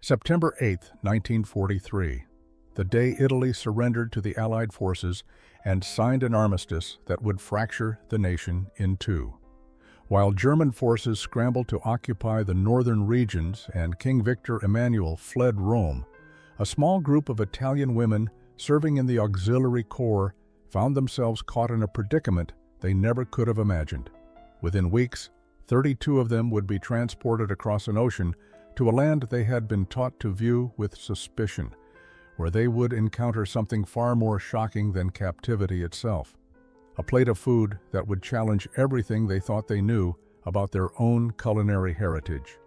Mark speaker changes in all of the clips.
Speaker 1: September 8, 1943, the day Italy surrendered to the Allied forces and signed an armistice that would fracture the nation in two. While German forces scrambled to occupy the northern regions and King Victor Emmanuel fled Rome, a small group of Italian women serving in the Auxiliary Corps found themselves caught in a predicament they never could have imagined. Within weeks, 32 of them would be transported across an ocean to a land they had been taught to view with suspicion, where they would encounter something far more shocking than captivity itself. A plate of food that would challenge everything they thought they knew about their own culinary heritage.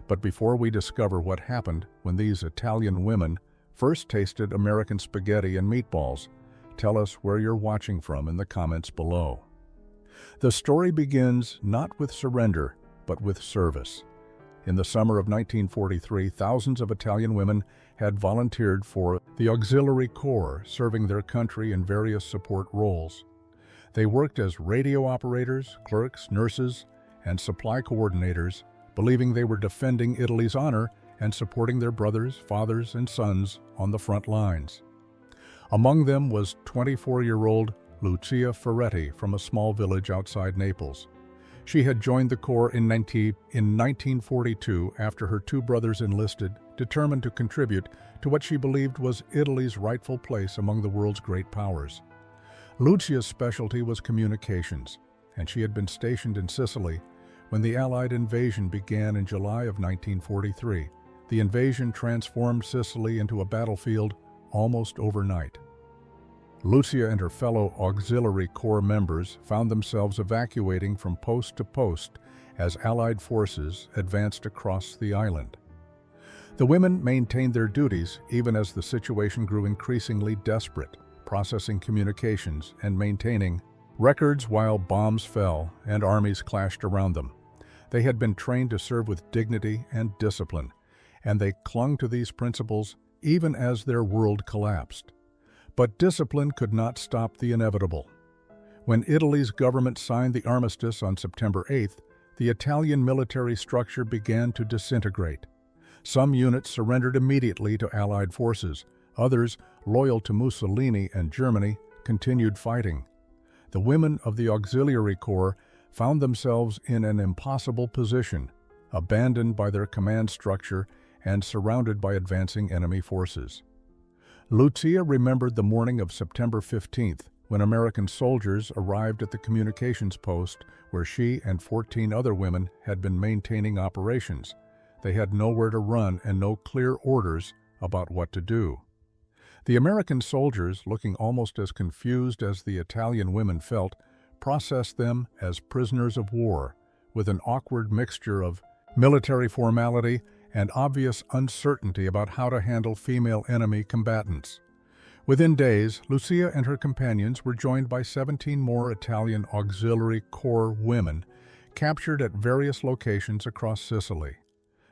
Speaker 1: But before we discover what happened when these Italian women first tasted American spaghetti and meatballs, tell us where you're watching from in the comments below. The story begins not with surrender, but with service. In the summer of 1943, thousands of Italian women had volunteered for the Auxiliary Corps, serving their country in various support roles. They worked as radio operators, clerks, nurses, and supply coordinators, believing they were defending Italy's honor and supporting their brothers, fathers, and sons on the front lines. Among them was 24-year-old Lucia Ferretti from a small village outside Naples. She had joined the Corps in 1942 after her two brothers enlisted, determined to contribute to what she believed was Italy's rightful place among the world's great powers. Lucia's specialty was communications, and she had been stationed in Sicily when the Allied invasion began in July of 1943. The invasion transformed Sicily into a battlefield almost overnight. Lucia and her fellow Auxiliary Corps members found themselves evacuating from post to post as Allied forces advanced across the island. The women maintained their duties even as the situation grew increasingly desperate, processing communications and maintaining records while bombs fell and armies clashed around them. They had been trained to serve with dignity and discipline, and they clung to these principles even as their world collapsed. But discipline could not stop the inevitable. When Italy's government signed the armistice on September 8th, the Italian military structure began to disintegrate. Some units surrendered immediately to Allied forces. Others, loyal to Mussolini and Germany, continued fighting. The women of the Auxiliary Corps found themselves in an impossible position, abandoned by their command structure and surrounded by advancing enemy forces. Lucia remembered the morning of September 15th, when American soldiers arrived at the communications post where she and 14 other women had been maintaining operations. They had nowhere to run and no clear orders about what to do. The American soldiers, looking almost as confused as the Italian women felt, processed them as prisoners of war, with an awkward mixture of military formality and obvious uncertainty about how to handle female enemy combatants. Within days, Lucia and her companions were joined by 17 more Italian Auxiliary Corps women captured at various locations across Sicily.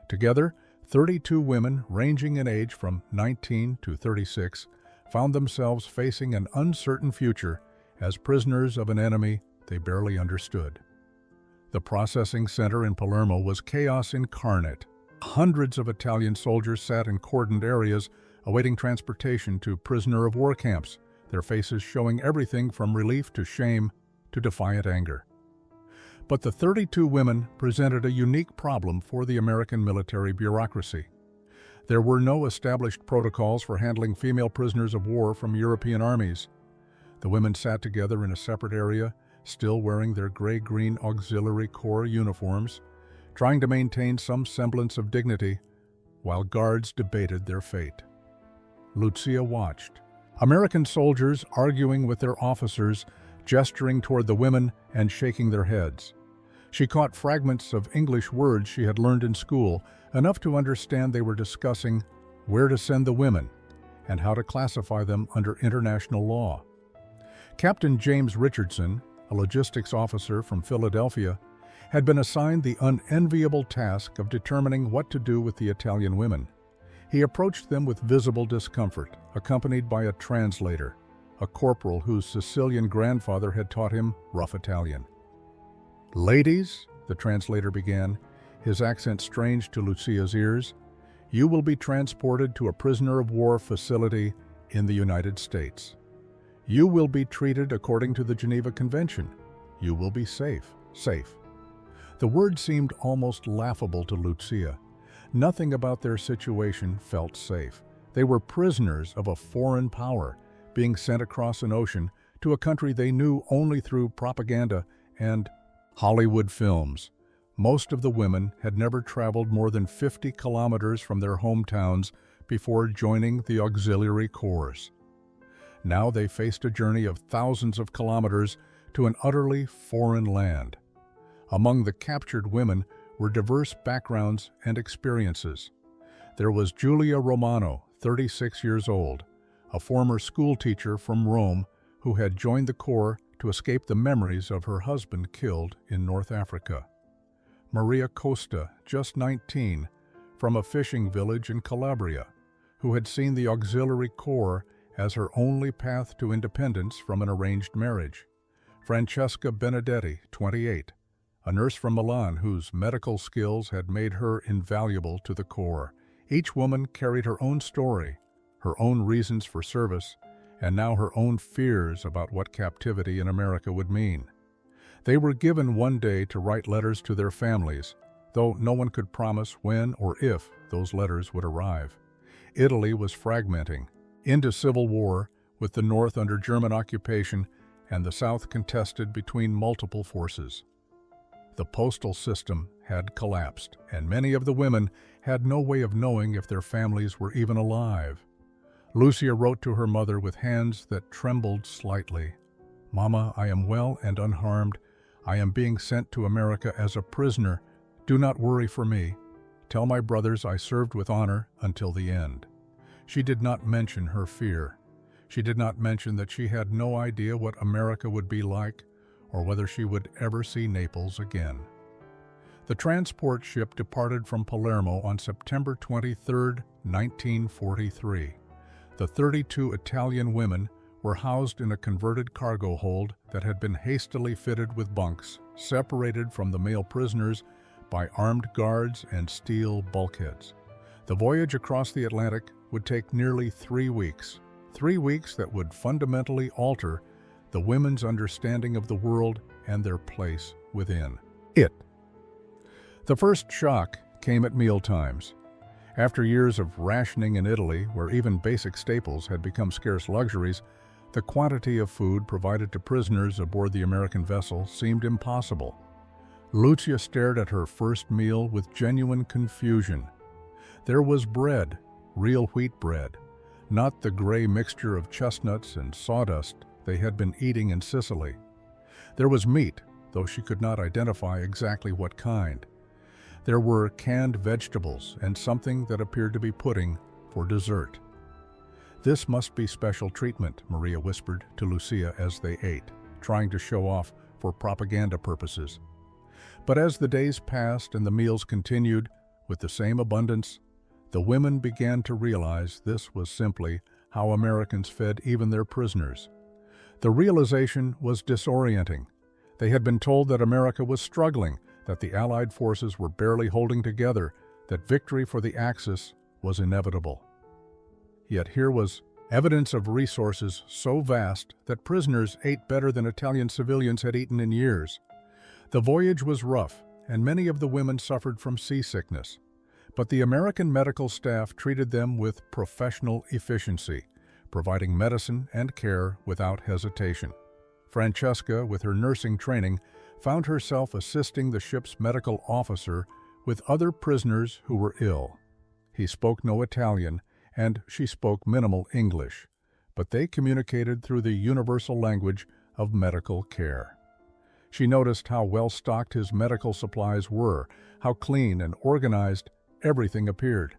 Speaker 1: Together, 32 women, ranging in age from 19 to 36, found themselves facing an uncertain future as prisoners of an enemy they barely understood. The processing center in Palermo was chaos incarnate. Hundreds of Italian soldiers sat in cordoned areas awaiting transportation to prisoner of war camps, their faces showing everything from relief to shame to defiant anger. But the 32 women presented a unique problem for the American military bureaucracy. There were no established protocols for handling female prisoners of war from European armies. The women sat together in a separate area, still wearing their gray-green Auxiliary Corps uniforms, trying to maintain some semblance of dignity, while guards debated their fate. Lucia watched. American soldiers arguing with their officers, gesturing toward the women and shaking their heads. She caught fragments of English words she had learned in school, enough to understand they were discussing where to send the women and how to classify them under international law. Captain James Richardson, a logistics officer from Philadelphia, had been assigned the unenviable task of determining what to do with the Italian women. He approached them with visible discomfort, accompanied by a translator, a corporal whose Sicilian grandfather had taught him rough Italian. "Ladies," the translator began, his accent strange to Lucia's ears, You will be transported to a prisoner of war facility in the United States. You will be treated according to the Geneva Convention. You will be safe. Safe. The word seemed almost laughable to Lucia. Nothing about their situation felt safe. They were prisoners of a foreign power, being sent across an ocean to a country they knew only through propaganda and Hollywood films. Most of the women had never traveled more than 50 kilometers from their hometowns before joining the auxiliary corps. Now they faced a journey of thousands of kilometers to an utterly foreign land. Among the captured women were diverse backgrounds and experiences. There was Giulia Romano, 36 years old, a former schoolteacher from Rome who had joined the Corps to escape the memories of her husband killed in North Africa. Maria Costa, just 19, from a fishing village in Calabria, who had seen the Auxiliary Corps as her only path to independence from an arranged marriage. Francesca Benedetti, 28, a nurse from Milan whose medical skills had made her invaluable to the Corps. Each woman carried her own story, her own reasons for service, and now her own fears about what captivity in America would mean. They were given one day to write letters to their families, though no one could promise when or if those letters would arrive. Italy was fragmenting into civil war, with the North under German occupation and the South contested between multiple forces. The postal system had collapsed, and many of the women had no way of knowing if their families were even alive. Lucia wrote to her mother with hands that trembled slightly. "Mama, I am well and unharmed. I am being sent to America as a prisoner. Do not worry for me. Tell my brothers I served with honor until the end." She did not mention her fear. She did not mention that she had no idea what America would be like or whether she would ever see Naples again. The transport ship departed from Palermo on September 23, 1943. The 32 Italian women were housed in a converted cargo hold that had been hastily fitted with bunks, separated from the male prisoners by armed guards and steel bulkheads. The voyage across the Atlantic would take nearly 3 weeks. 3 weeks that would fundamentally alter the women's understanding of the world and their place within it. The first shock came at mealtimes. After years of rationing in Italy, where even basic staples had become scarce luxuries, the quantity of food provided to prisoners aboard the American vessel seemed impossible. Lucia stared at her first meal with genuine confusion. There was bread, real wheat bread, not the gray mixture of chestnuts and sawdust they had been eating in Sicily. There was meat, though she could not identify exactly what kind. There were canned vegetables and something that appeared to be pudding for dessert. "This must be special treatment," Maria whispered to Lucia as they ate, trying to show off for propaganda purposes. But as the days passed and the meals continued with the same abundance, the women began to realize this was simply how Americans fed even their prisoners. The realization was disorienting. They had been told that America was struggling, that the Allied forces were barely holding together, that victory for the Axis was inevitable. Yet here was evidence of resources so vast that prisoners ate better than Italian civilians had eaten in years. The voyage was rough, and many of the women suffered from seasickness. But the American medical staff treated them with professional efficiency, providing medicine and care without hesitation. Francesca, with her nursing training, found herself assisting the ship's medical officer with other prisoners who were ill. He spoke no Italian, and she spoke minimal English, but they communicated through the universal language of medical care. She noticed how well-stocked his medical supplies were, how clean and organized everything appeared.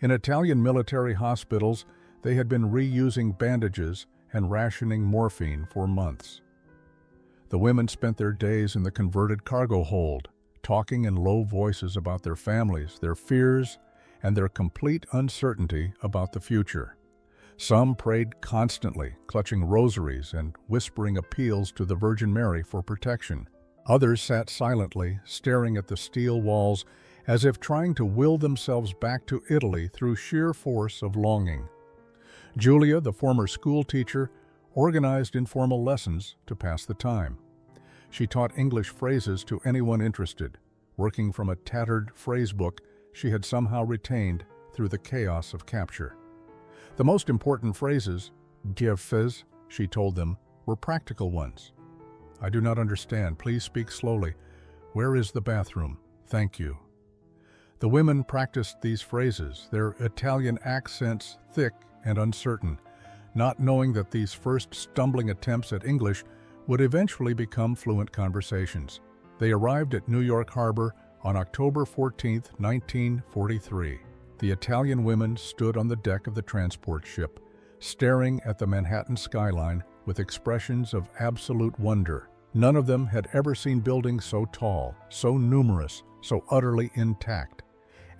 Speaker 1: In Italian military hospitals, they had been reusing bandages and rationing morphine for months. The women spent their days in the converted cargo hold, talking in low voices about their families, their fears, and their complete uncertainty about the future. Some prayed constantly, clutching rosaries and whispering appeals to the Virgin Mary for protection. Others sat silently, staring at the steel walls as if trying to will themselves back to Italy through sheer force of longing. Julia, the former school teacher, organized informal lessons to pass the time. She taught English phrases to anyone interested, working from a tattered phrase book she had somehow retained through the chaos of capture. The most important phrases, "Giafes," she told them, were practical ones. "I do not understand. Please speak slowly. Where is the bathroom? Thank you." The women practiced these phrases, their Italian accents thick and uncertain, not knowing that these first stumbling attempts at English would eventually become fluent conversations. They arrived at New York Harbor on October 14, 1943. The Italian women stood on the deck of the transport ship, staring at the Manhattan skyline with expressions of absolute wonder. None of them had ever seen buildings so tall, so numerous, so utterly intact.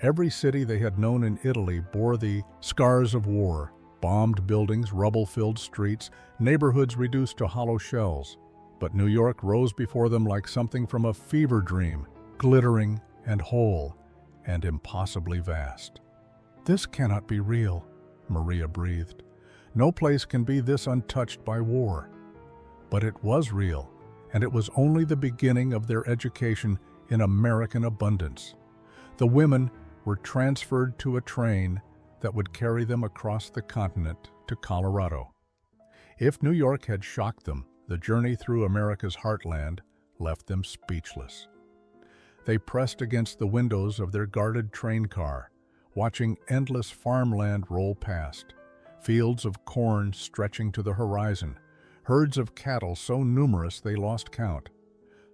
Speaker 1: Every city they had known in Italy bore the scars of war: bombed buildings, rubble-filled streets, neighborhoods reduced to hollow shells. But New York rose before them like something from a fever dream, glittering and whole and impossibly vast. "This cannot be real," Maria breathed. "No place can be this untouched by war." But it was real, and it was only the beginning of their education in American abundance. The women were transferred to a train that would carry them across the continent to Colorado. If New York had shocked them, the journey through America's heartland left them speechless. They pressed against the windows of their guarded train car, watching endless farmland roll past, fields of corn stretching to the horizon, herds of cattle so numerous they lost count,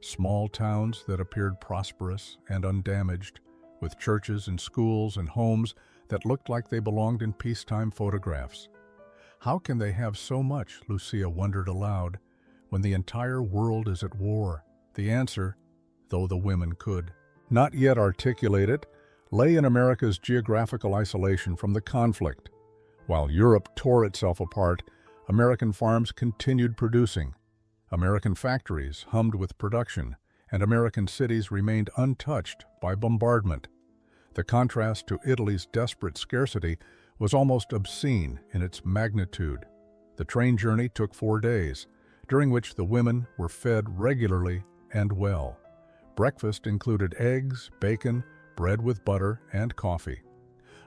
Speaker 1: small towns that appeared prosperous and undamaged, with churches and schools and homes that looked like they belonged in peacetime photographs. How can they have so much, Lucia wondered aloud, when the entire world is at war? The answer, though the women could not yet articulate it, lay in America's geographical isolation from the conflict. While Europe tore itself apart, American farms continued producing. American factories hummed with production, and American cities remained untouched by bombardment. The contrast to Italy's desperate scarcity was almost obscene in its magnitude. The train journey took 4 days, during which the women were fed regularly and well. Breakfast included eggs, bacon, bread with butter, and coffee.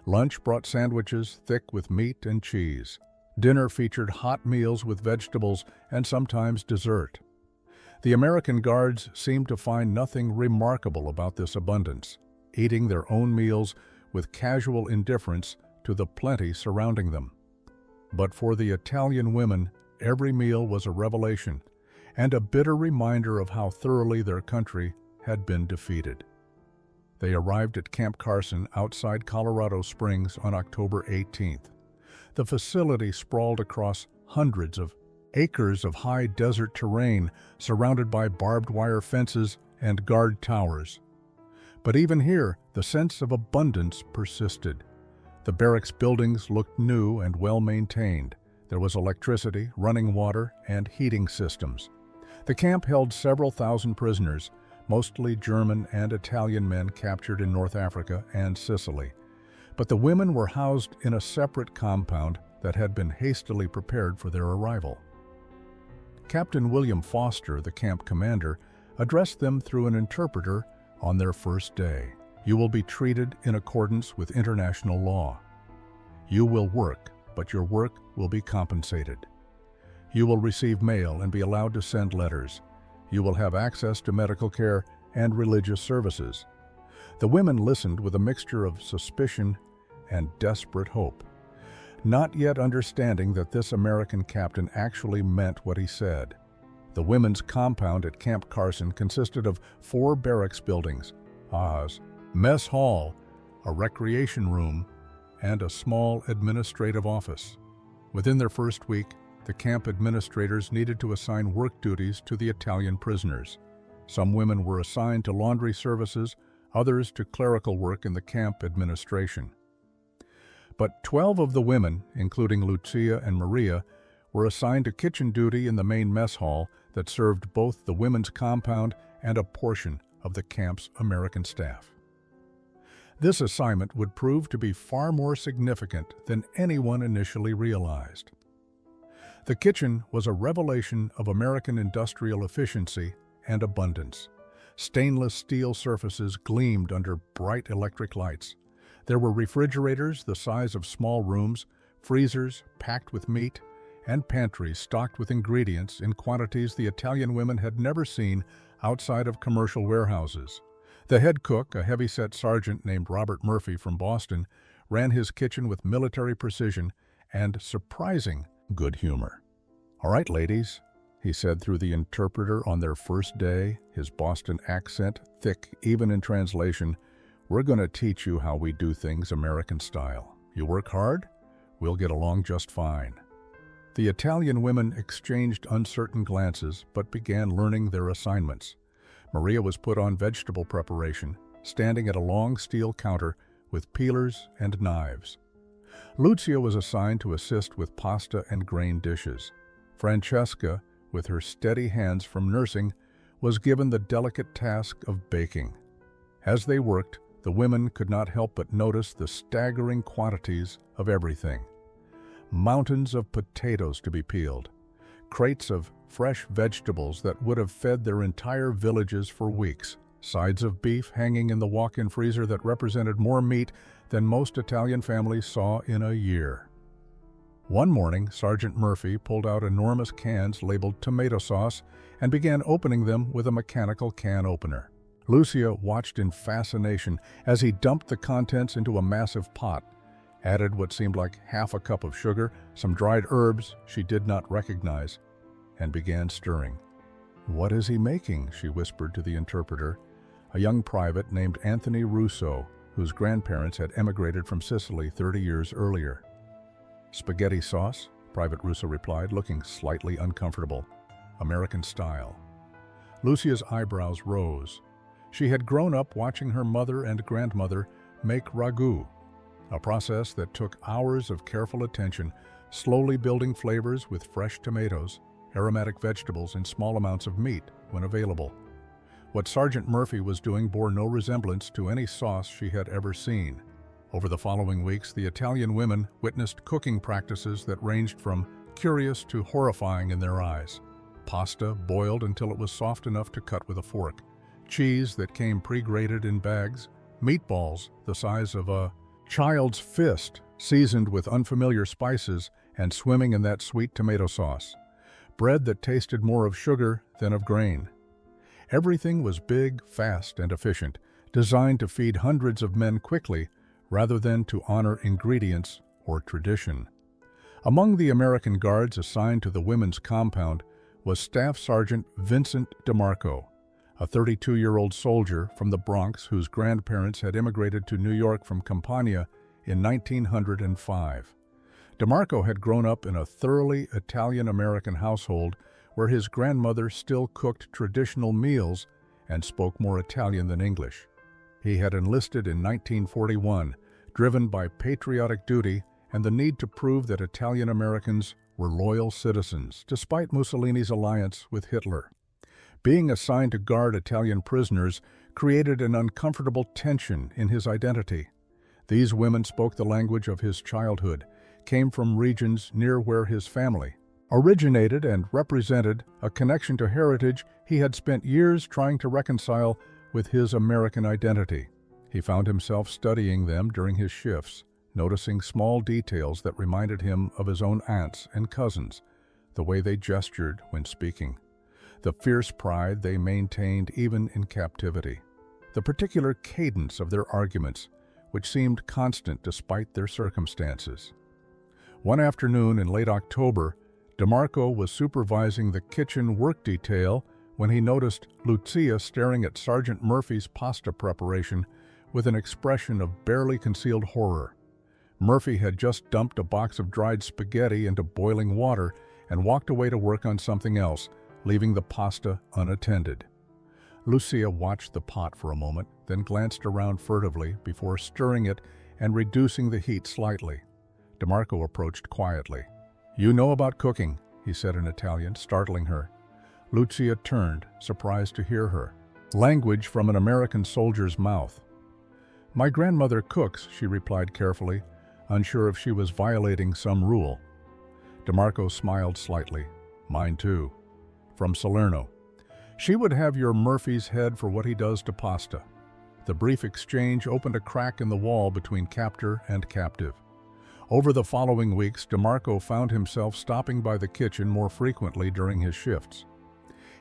Speaker 1: Lunch brought sandwiches thick with meat and cheese. Dinner featured hot meals with vegetables and sometimes dessert. The American guards seemed to find nothing remarkable about this abundance, eating their own meals with casual indifference to the plenty surrounding them. But for the Italian women, every meal was a revelation and a bitter reminder of how thoroughly their country had been defeated. They arrived at Camp Carson outside Colorado Springs on October 18th. The facility sprawled across hundreds of acres of high desert terrain surrounded by barbed wire fences and guard towers. But even here, the sense of abundance persisted. The barracks buildings looked new and well-maintained. There was electricity, running water, and heating systems. The camp held several thousand prisoners, mostly German and Italian men captured in North Africa and Sicily. But the women were housed in a separate compound that had been hastily prepared for their arrival. Captain William Foster, the camp commander, addressed them through an interpreter on their first day. "You will be treated in accordance with international law. You will work, but your work will be compensated. You will receive mail and be allowed to send letters. You will have access to medical care and religious services." The women listened with a mixture of suspicion and desperate hope, not yet understanding that this American captain actually meant what he said. The women's compound at Camp Carson consisted of 4 barracks buildings, POWs, mess hall, a recreation room, and a small administrative office. Within their first week, the camp administrators needed to assign work duties to the Italian prisoners. Some women were assigned to laundry services, others to clerical work in the camp administration. But 12 of the women, including Lucia and Maria, were assigned to kitchen duty in the main mess hall that served both the women's compound and a portion of the camp's American staff. This assignment would prove to be far more significant than anyone initially realized. The kitchen was a revelation of American industrial efficiency and abundance. Stainless steel surfaces gleamed under bright electric lights. There were refrigerators the size of small rooms, freezers packed with meat, and pantries stocked with ingredients in quantities the Italian women had never seen outside of commercial warehouses. The head cook, a heavy-set sergeant named Robert Murphy from Boston, ran his kitchen with military precision and surprising good humor. "All right, ladies," he said through the interpreter on their first day, his Boston accent thick even in translation, "we're going to teach you how we do things American style. You work hard, we'll get along just fine." The Italian women exchanged uncertain glances but began learning their assignments. Maria was put on vegetable preparation, standing at a long steel counter with peelers and knives. Lucia was assigned to assist with pasta and grain dishes. Francesca, with her steady hands from nursing, was given the delicate task of baking. As they worked, the women could not help but notice the staggering quantities of everything. Mountains of potatoes to be peeled, crates of fresh vegetables that would have fed their entire villages for weeks, sides of beef hanging in the walk-in freezer that represented more meat than most Italian families saw in a year. One morning, Sergeant Murphy pulled out enormous cans labeled tomato sauce and began opening them with a mechanical can opener. Lucia watched in fascination as he dumped the contents into a massive pot, added what seemed like half a cup of sugar, some dried herbs she did not recognize, and began stirring. "What is he making?" she whispered to the interpreter, a young private named Anthony Russo, whose grandparents had emigrated from Sicily 30 years earlier. "Spaghetti sauce," Private Russo replied, looking slightly uncomfortable. "American style." Lucia's eyebrows rose. She had grown up watching her mother and grandmother make ragu, a process that took hours of careful attention, slowly building flavors with fresh tomatoes, aromatic vegetables, and small amounts of meat when available. What Sergeant Murphy was doing bore no resemblance to any sauce she had ever seen. Over the following weeks, the Italian women witnessed cooking practices that ranged from curious to horrifying in their eyes. Pasta boiled until it was soft enough to cut with a fork, cheese that came pre-grated in bags, meatballs the size of a child's fist seasoned with unfamiliar spices and swimming in that sweet tomato sauce, bread that tasted more of sugar than of grain. Everything was big, fast, and efficient, designed to feed hundreds of men quickly rather than to honor ingredients or tradition. Among the American guards assigned to the women's compound was Staff Sergeant Vincent DeMarco, a 32-year-old soldier from the Bronx whose grandparents had immigrated to New York from Campania in 1905. DeMarco had grown up in a thoroughly Italian-American household where his grandmother still cooked traditional meals and spoke more Italian than English. He had enlisted in 1941, driven by patriotic duty and the need to prove that Italian Americans were loyal citizens, despite Mussolini's alliance with Hitler. Being assigned to guard Italian prisoners created an uncomfortable tension in his identity. These women spoke the language of his childhood, came from regions near where his family originated, and represented a connection to heritage he had spent years trying to reconcile with his American identity. He found himself studying them during his shifts, noticing small details that reminded him of his own aunts and cousins, the way they gestured when speaking, the fierce pride they maintained even in captivity, the particular cadence of their arguments, which seemed constant despite their circumstances. One afternoon in late October, DeMarco was supervising the kitchen work detail when he noticed Lucia staring at Sergeant Murphy's pasta preparation with an expression of barely concealed horror. Murphy had just dumped a box of dried spaghetti into boiling water and walked away to work on something else, leaving the pasta unattended. Lucia watched the pot for a moment, then glanced around furtively before stirring it and reducing the heat slightly. DeMarco approached quietly. "You know about cooking," he said in Italian, startling her. Lucia turned, surprised to hear her. Language from an American soldier's mouth. "My grandmother cooks," she replied carefully, unsure if she was violating some rule. DeMarco smiled slightly. "Mine too." From Salerno. "She would have your Murphy's head for what he does to pasta." The brief exchange opened a crack in the wall between captor and captive. Over the following weeks, DeMarco found himself stopping by the kitchen more frequently during his shifts.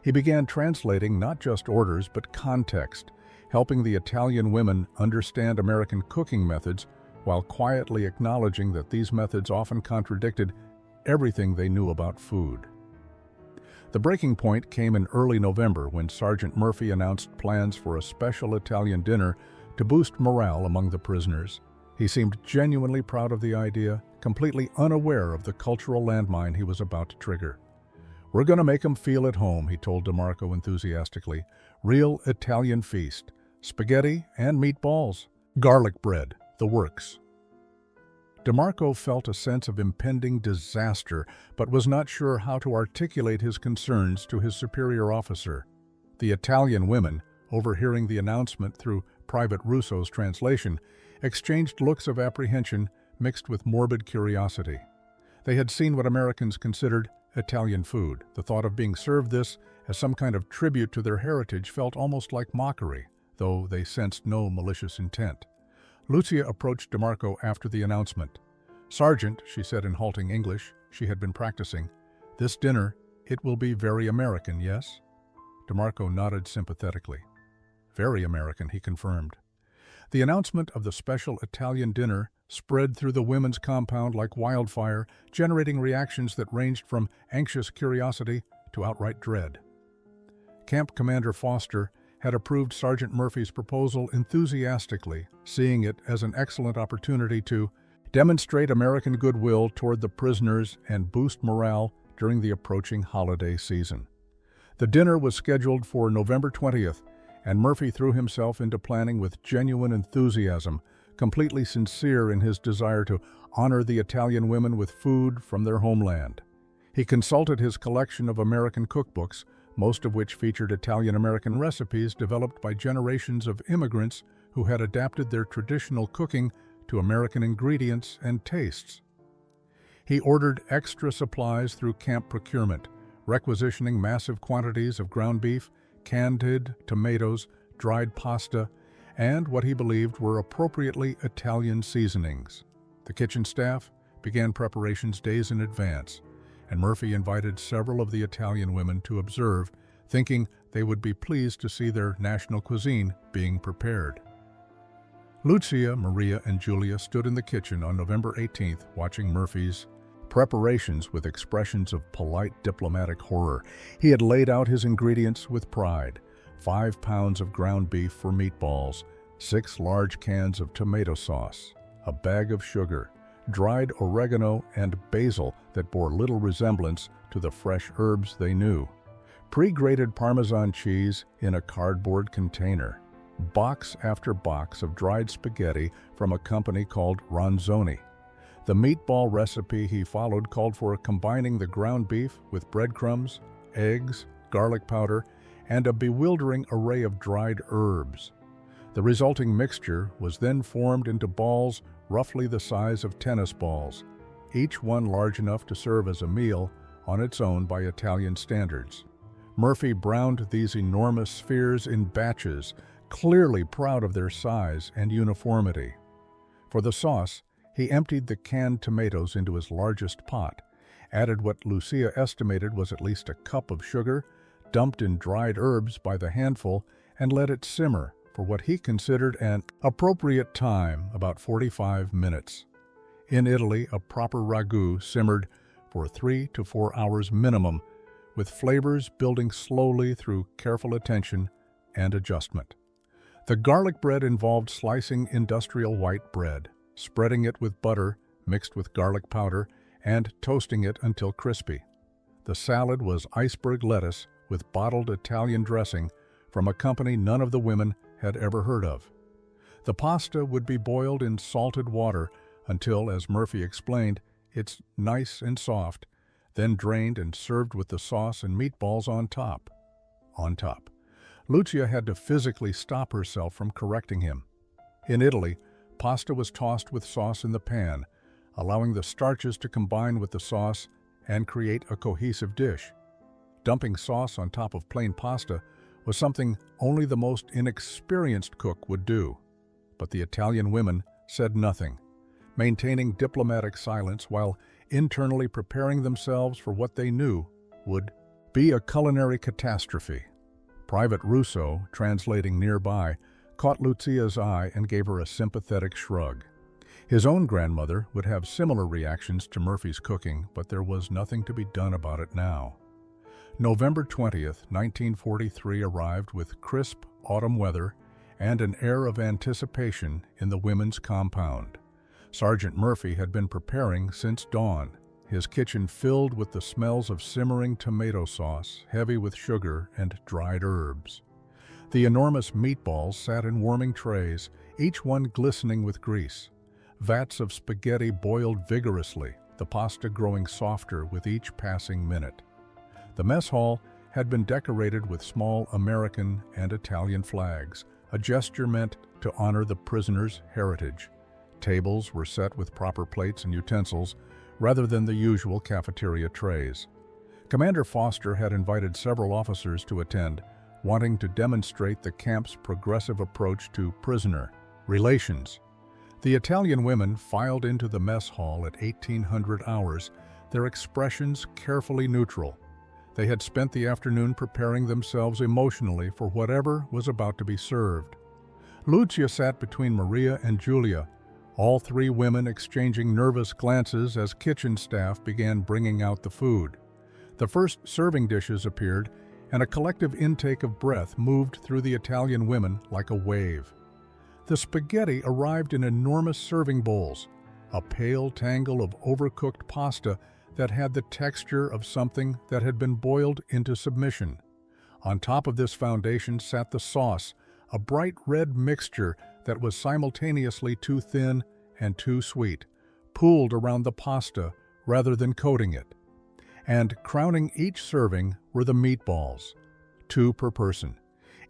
Speaker 1: He began translating not just orders but context, helping the Italian women understand American cooking methods while quietly acknowledging that these methods often contradicted everything they knew about food. The breaking point came in early November when Sergeant Murphy announced plans for a special Italian dinner to boost morale among the prisoners. He seemed genuinely proud of the idea, completely unaware of the cultural landmine he was about to trigger. "We're going to make them feel at home," he told DeMarco enthusiastically. "Real Italian feast. Spaghetti and meatballs. Garlic bread. The works." DeMarco felt a sense of impending disaster, but was not sure how to articulate his concerns to his superior officer. The Italian women, overhearing the announcement through Private Russo's translation, exchanged looks of apprehension mixed with morbid curiosity. They had seen what Americans considered Italian food. The thought of being served this as some kind of tribute to their heritage felt almost like mockery, though they sensed no malicious intent. Lucia approached DeMarco after the announcement. "Sergeant," she said in halting English she had been practicing, "this dinner, it will be very American, yes?" DeMarco nodded sympathetically. "Very American," he confirmed. The announcement of the special Italian dinner spread through the women's compound like wildfire, generating reactions that ranged from anxious curiosity to outright dread. Camp Commander Foster had approved Sergeant Murphy's proposal enthusiastically, seeing it as an excellent opportunity to demonstrate American goodwill toward the prisoners and boost morale during the approaching holiday season. The dinner was scheduled for November 20th, and Murphy threw himself into planning with genuine enthusiasm, completely sincere in his desire to honor the Italian women with food from their homeland. He consulted his collection of American cookbooks, most of which featured Italian-American recipes developed by generations of immigrants who had adapted their traditional cooking to American ingredients and tastes. He ordered extra supplies through camp procurement, requisitioning massive quantities of ground beef, canned tomatoes, dried pasta, and what he believed were appropriately Italian seasonings. The kitchen staff began preparations days in advance, and Murphy invited several of the Italian women to observe, thinking they would be pleased to see their national cuisine being prepared. Lucia, Maria, and Julia stood in the kitchen on November 18th watching Murphy's preparations with expressions of polite diplomatic horror. He had laid out his ingredients with pride: 5 pounds of ground beef for meatballs, 6 large cans of tomato sauce, a bag of sugar, dried oregano and basil that bore little resemblance to the fresh herbs they knew, pre-grated Parmesan cheese in a cardboard container, box after box of dried spaghetti from a company called Ronzoni. The meatball recipe he followed called for combining the ground beef with breadcrumbs, eggs, garlic powder, and a bewildering array of dried herbs. The resulting mixture was then formed into balls roughly the size of tennis balls, each one large enough to serve as a meal on its own by Italian standards. Murphy browned these enormous spheres in batches, clearly proud of their size and uniformity. For the sauce, he emptied the canned tomatoes into his largest pot, added what Lucia estimated was at least a cup of sugar, dumped in dried herbs by the handful, and let it simmer for what he considered an appropriate time, about 45 minutes. In Italy, a proper ragu simmered for 3 to 4 hours minimum, with flavors building slowly through careful attention and adjustment. The garlic bread involved slicing industrial white bread, spreading it with butter mixed with garlic powder, and toasting it until crispy. The salad was iceberg lettuce with bottled Italian dressing from a company none of the women had ever heard of. The pasta would be boiled in salted water until, as Murphy explained, it's nice and soft, then drained and served with the sauce and meatballs on top. On top. Lucia had to physically stop herself from correcting him. In Italy, pasta was tossed with sauce in the pan, allowing the starches to combine with the sauce and create a cohesive dish. Dumping sauce on top of plain pasta was something only the most inexperienced cook would do. But the Italian women said nothing, maintaining diplomatic silence while internally preparing themselves for what they knew would be a culinary catastrophe. Private Russo, translating nearby, caught Lucia's eye and gave her a sympathetic shrug. His own grandmother would have similar reactions to Murphy's cooking, but there was nothing to be done about it now. November 20th, 1943 arrived with crisp autumn weather and an air of anticipation in the women's compound. Sergeant Murphy had been preparing since dawn, his kitchen filled with the smells of simmering tomato sauce, heavy with sugar and dried herbs. The enormous meatballs sat in warming trays, each one glistening with grease. Vats of spaghetti boiled vigorously, the pasta growing softer with each passing minute. The mess hall had been decorated with small American and Italian flags, a gesture meant to honor the prisoners' heritage. Tables were set with proper plates and utensils, rather than the usual cafeteria trays. Commander Foster had invited several officers to attend, wanting to demonstrate the camp's progressive approach to prisoner relations. The Italian women filed into the mess hall at 1800 hours, their expressions carefully neutral. They had spent the afternoon preparing themselves emotionally for whatever was about to be served. Lucia sat between Maria and Julia, all three women exchanging nervous glances as kitchen staff began bringing out the food. The first serving dishes appeared, and a collective intake of breath moved through the Italian women like a wave. The spaghetti arrived in enormous serving bowls, a pale tangle of overcooked pasta that had the texture of something that had been boiled into submission. On top of this foundation sat the sauce, a bright red mixture that was simultaneously too thin and too sweet, pooled around the pasta rather than coating it. And crowning each serving were the meatballs, 2 per person,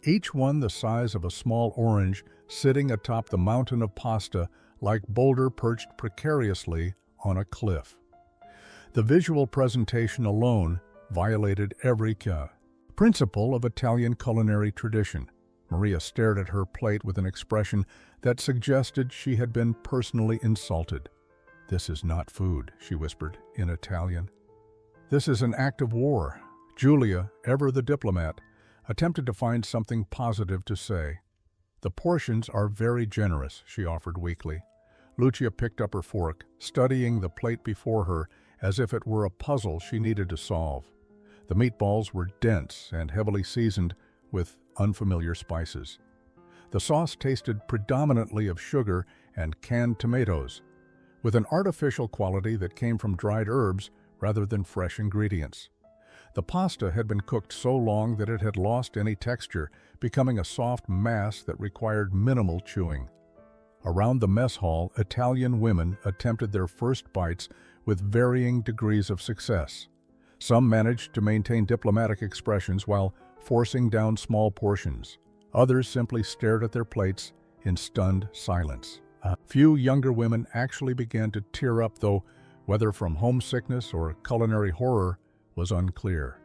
Speaker 1: each one the size of a small orange, sitting atop the mountain of pasta like boulder perched precariously on a cliff. The visual presentation alone violated every principle of Italian culinary tradition. Maria stared at her plate with an expression that suggested she had been personally insulted. "This is not food," she whispered in Italian. "This is an act of war." Julia, ever the diplomat, attempted to find something positive to say. "The portions are very generous," she offered weakly. Lucia picked up her fork, studying the plate before her as if it were a puzzle she needed to solve. The meatballs were dense and heavily seasoned with unfamiliar spices. The sauce tasted predominantly of sugar and canned tomatoes, with an artificial quality that came from dried herbs rather than fresh ingredients. The pasta had been cooked so long that it had lost any texture, becoming a soft mass that required minimal chewing. Around the mess hall, Italian women attempted their first bites with varying degrees of success. Some managed to maintain diplomatic expressions while forcing down small portions. Others simply stared at their plates in stunned silence. A few younger women actually began to tear up, though whether from homesickness or culinary horror was unclear.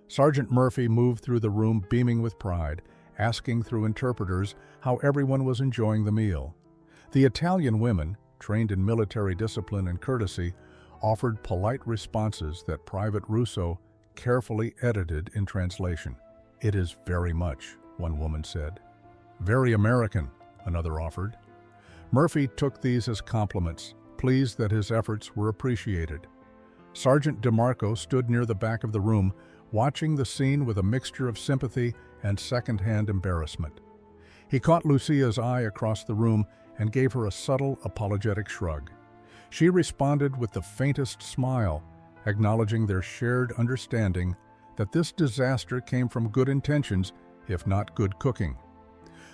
Speaker 1: Sergeant Murphy moved through the room beaming with pride, asking through interpreters how everyone was enjoying the meal. The Italian women, trained in military discipline and courtesy, offered polite responses that Private Russo carefully edited in translation. "It is very much," one woman said. "Very American," another offered. Murphy took these as compliments, pleased that his efforts were appreciated. Sergeant DeMarco stood near the back of the room, watching the scene with a mixture of sympathy and second-hand embarrassment. He caught Lucia's eye across the room and gave her a subtle, apologetic shrug. She responded with the faintest smile, acknowledging their shared understanding that this disaster came from good intentions, if not good cooking.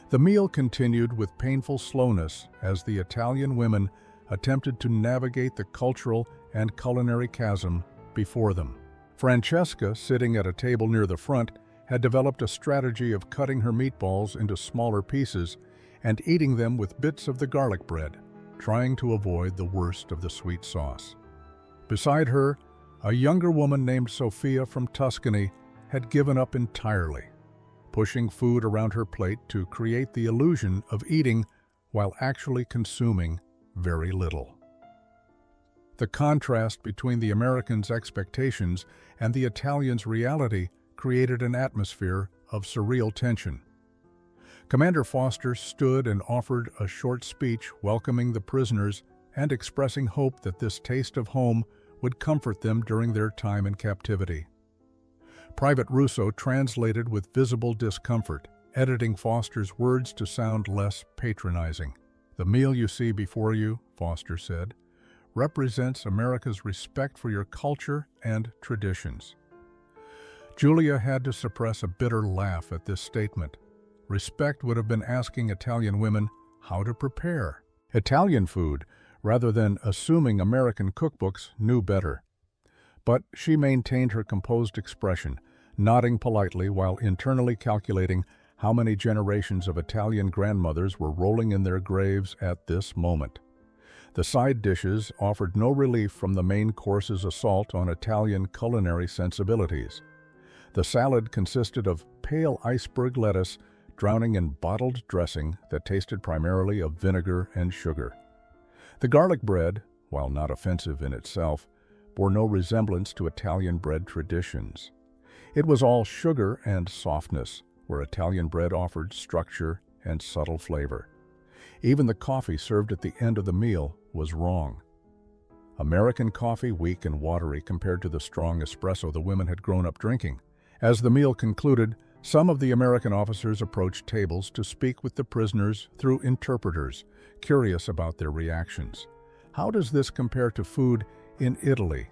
Speaker 1: The meal continued with painful slowness as the Italian women attempted to navigate the cultural and culinary chasm before them. Francesca, sitting at a table near the front, had developed a strategy of cutting her meatballs into smaller pieces and eating them with bits of the garlic bread, trying to avoid the worst of the sweet sauce. Beside her, a younger woman named Sophia from Tuscany had given up entirely, pushing food around her plate to create the illusion of eating while actually consuming very little. The contrast between the Americans' expectations and the Italians' reality created an atmosphere of surreal tension. Commander Foster stood and offered a short speech welcoming the prisoners and expressing hope that this taste of home would comfort them during their time in captivity. Private Russo translated with visible discomfort, editing Foster's words to sound less patronizing. "The meal you see before you," Foster said, "represents America's respect for your culture and traditions." Julia had to suppress a bitter laugh at this statement. Respect would have been asking Italian women how to prepare Italian food rather than assuming American cookbooks knew better. But she maintained her composed expression, nodding politely while internally calculating how many generations of Italian grandmothers were rolling in their graves at this moment. The side dishes offered no relief from the main course's assault on Italian culinary sensibilities. The salad consisted of pale iceberg lettuce drowning in bottled dressing that tasted primarily of vinegar and sugar. The garlic bread, while not offensive in itself, bore no resemblance to Italian bread traditions. It was all sugar and softness, where Italian bread offered structure and subtle flavor. Even the coffee served at the end of the meal was wrong. American coffee, weak and watery compared to the strong espresso the women had grown up drinking. As the meal concluded, some of the American officers approached tables to speak with the prisoners through interpreters, curious about their reactions. "How does this compare to food in Italy?"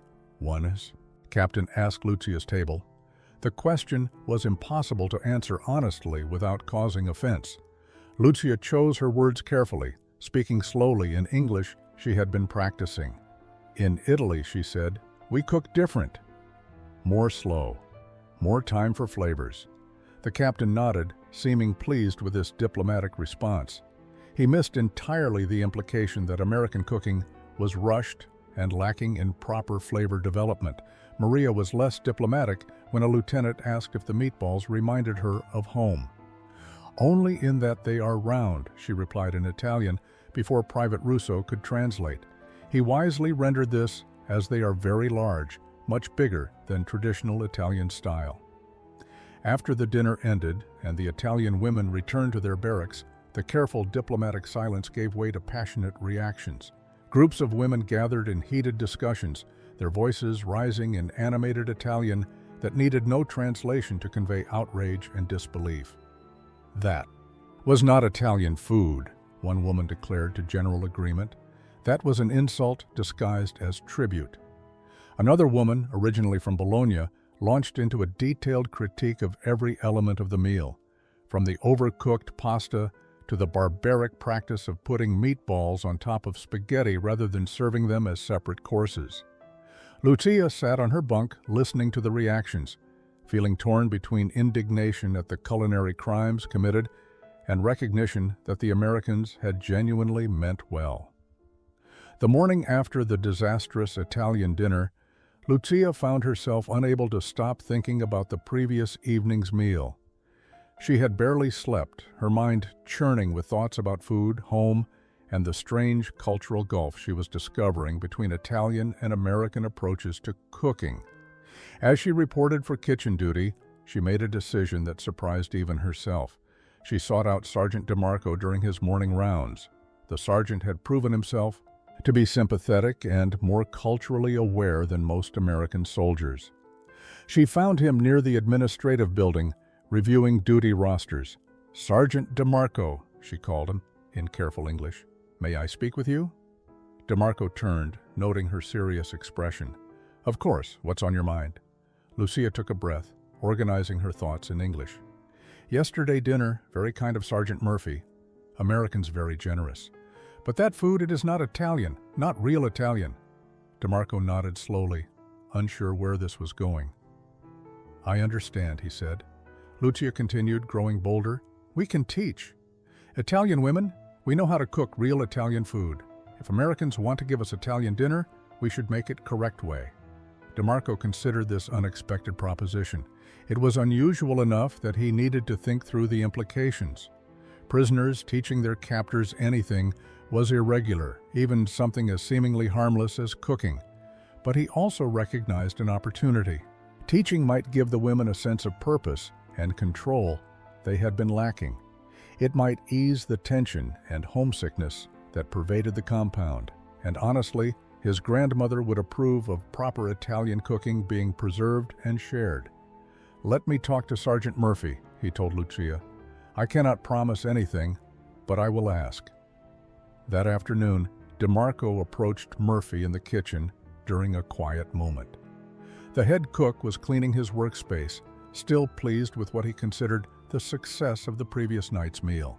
Speaker 1: Captain asked Lucia's table. The question was impossible to answer honestly without causing offense. Lucia chose her words carefully, speaking slowly in English she had been practicing. "In Italy," she said, "we cook different. More slow. More time for flavors." The captain nodded, seeming pleased with this diplomatic response. He missed entirely the implication that American cooking was rushed and lacking in proper flavor development. Maria was less diplomatic when a lieutenant asked if the meatballs reminded her of home. "Only in that they are round," she replied in Italian before Private Russo could translate. He wisely rendered this as they are very large, much bigger than traditional Italian style. After the dinner ended and the Italian women returned to their barracks, the careful diplomatic silence gave way to passionate reactions. Groups of women gathered in heated discussions, their voices rising in animated Italian that needed no translation to convey outrage and disbelief. "That was not Italian food," one woman declared to general agreement. "That was an insult disguised as tribute." Another woman, originally from Bologna, launched into a detailed critique of every element of the meal, from the overcooked pasta to the barbaric practice of putting meatballs on top of spaghetti rather than serving them as separate courses. Lucia sat on her bunk listening to the reactions, feeling torn between indignation at the culinary crimes committed and recognition that the Americans had genuinely meant well. The morning after the disastrous Italian dinner, Lucia found herself unable to stop thinking about the previous evening's meal. She had barely slept, her mind churning with thoughts about food, home, and the strange cultural gulf she was discovering between Italian and American approaches to cooking. As she reported for kitchen duty, she made a decision that surprised even herself. She sought out Sergeant DeMarco during his morning rounds. The sergeant had proven himself to be sympathetic and more culturally aware than most American soldiers. She found him near the administrative building, reviewing duty rosters. "Sergeant DeMarco," she called him, in careful English. "May I speak with you?" DeMarco turned, noting her serious expression. "Of course, what's on your mind?" Lucia took a breath, organizing her thoughts in English. "Yesterday dinner, very kind of Sergeant Murphy. Americans very generous. But that food, it is not Italian, not real Italian." DeMarco nodded slowly, unsure where this was going. "I understand," he said. Lucia continued, growing bolder. "We can teach. Italian women, we know how to cook real Italian food. If Americans want to give us Italian dinner, we should make it correct way. DeMarco considered this unexpected proposition. It was unusual enough that he needed to think through the implications. Prisoners teaching their captors anything was irregular, even something as seemingly harmless as cooking. But he also recognized an opportunity. Teaching might give the women a sense of purpose and control they had been lacking. It might ease the tension and homesickness that pervaded the compound. And honestly, his grandmother would approve of proper Italian cooking being preserved and shared. "Let me talk to Sergeant Murphy," he told Lucia. "I cannot promise anything, but I will ask." That afternoon, DeMarco approached Murphy in the kitchen during a quiet moment. The head cook was cleaning his workspace, still pleased with what he considered the success of the previous night's meal.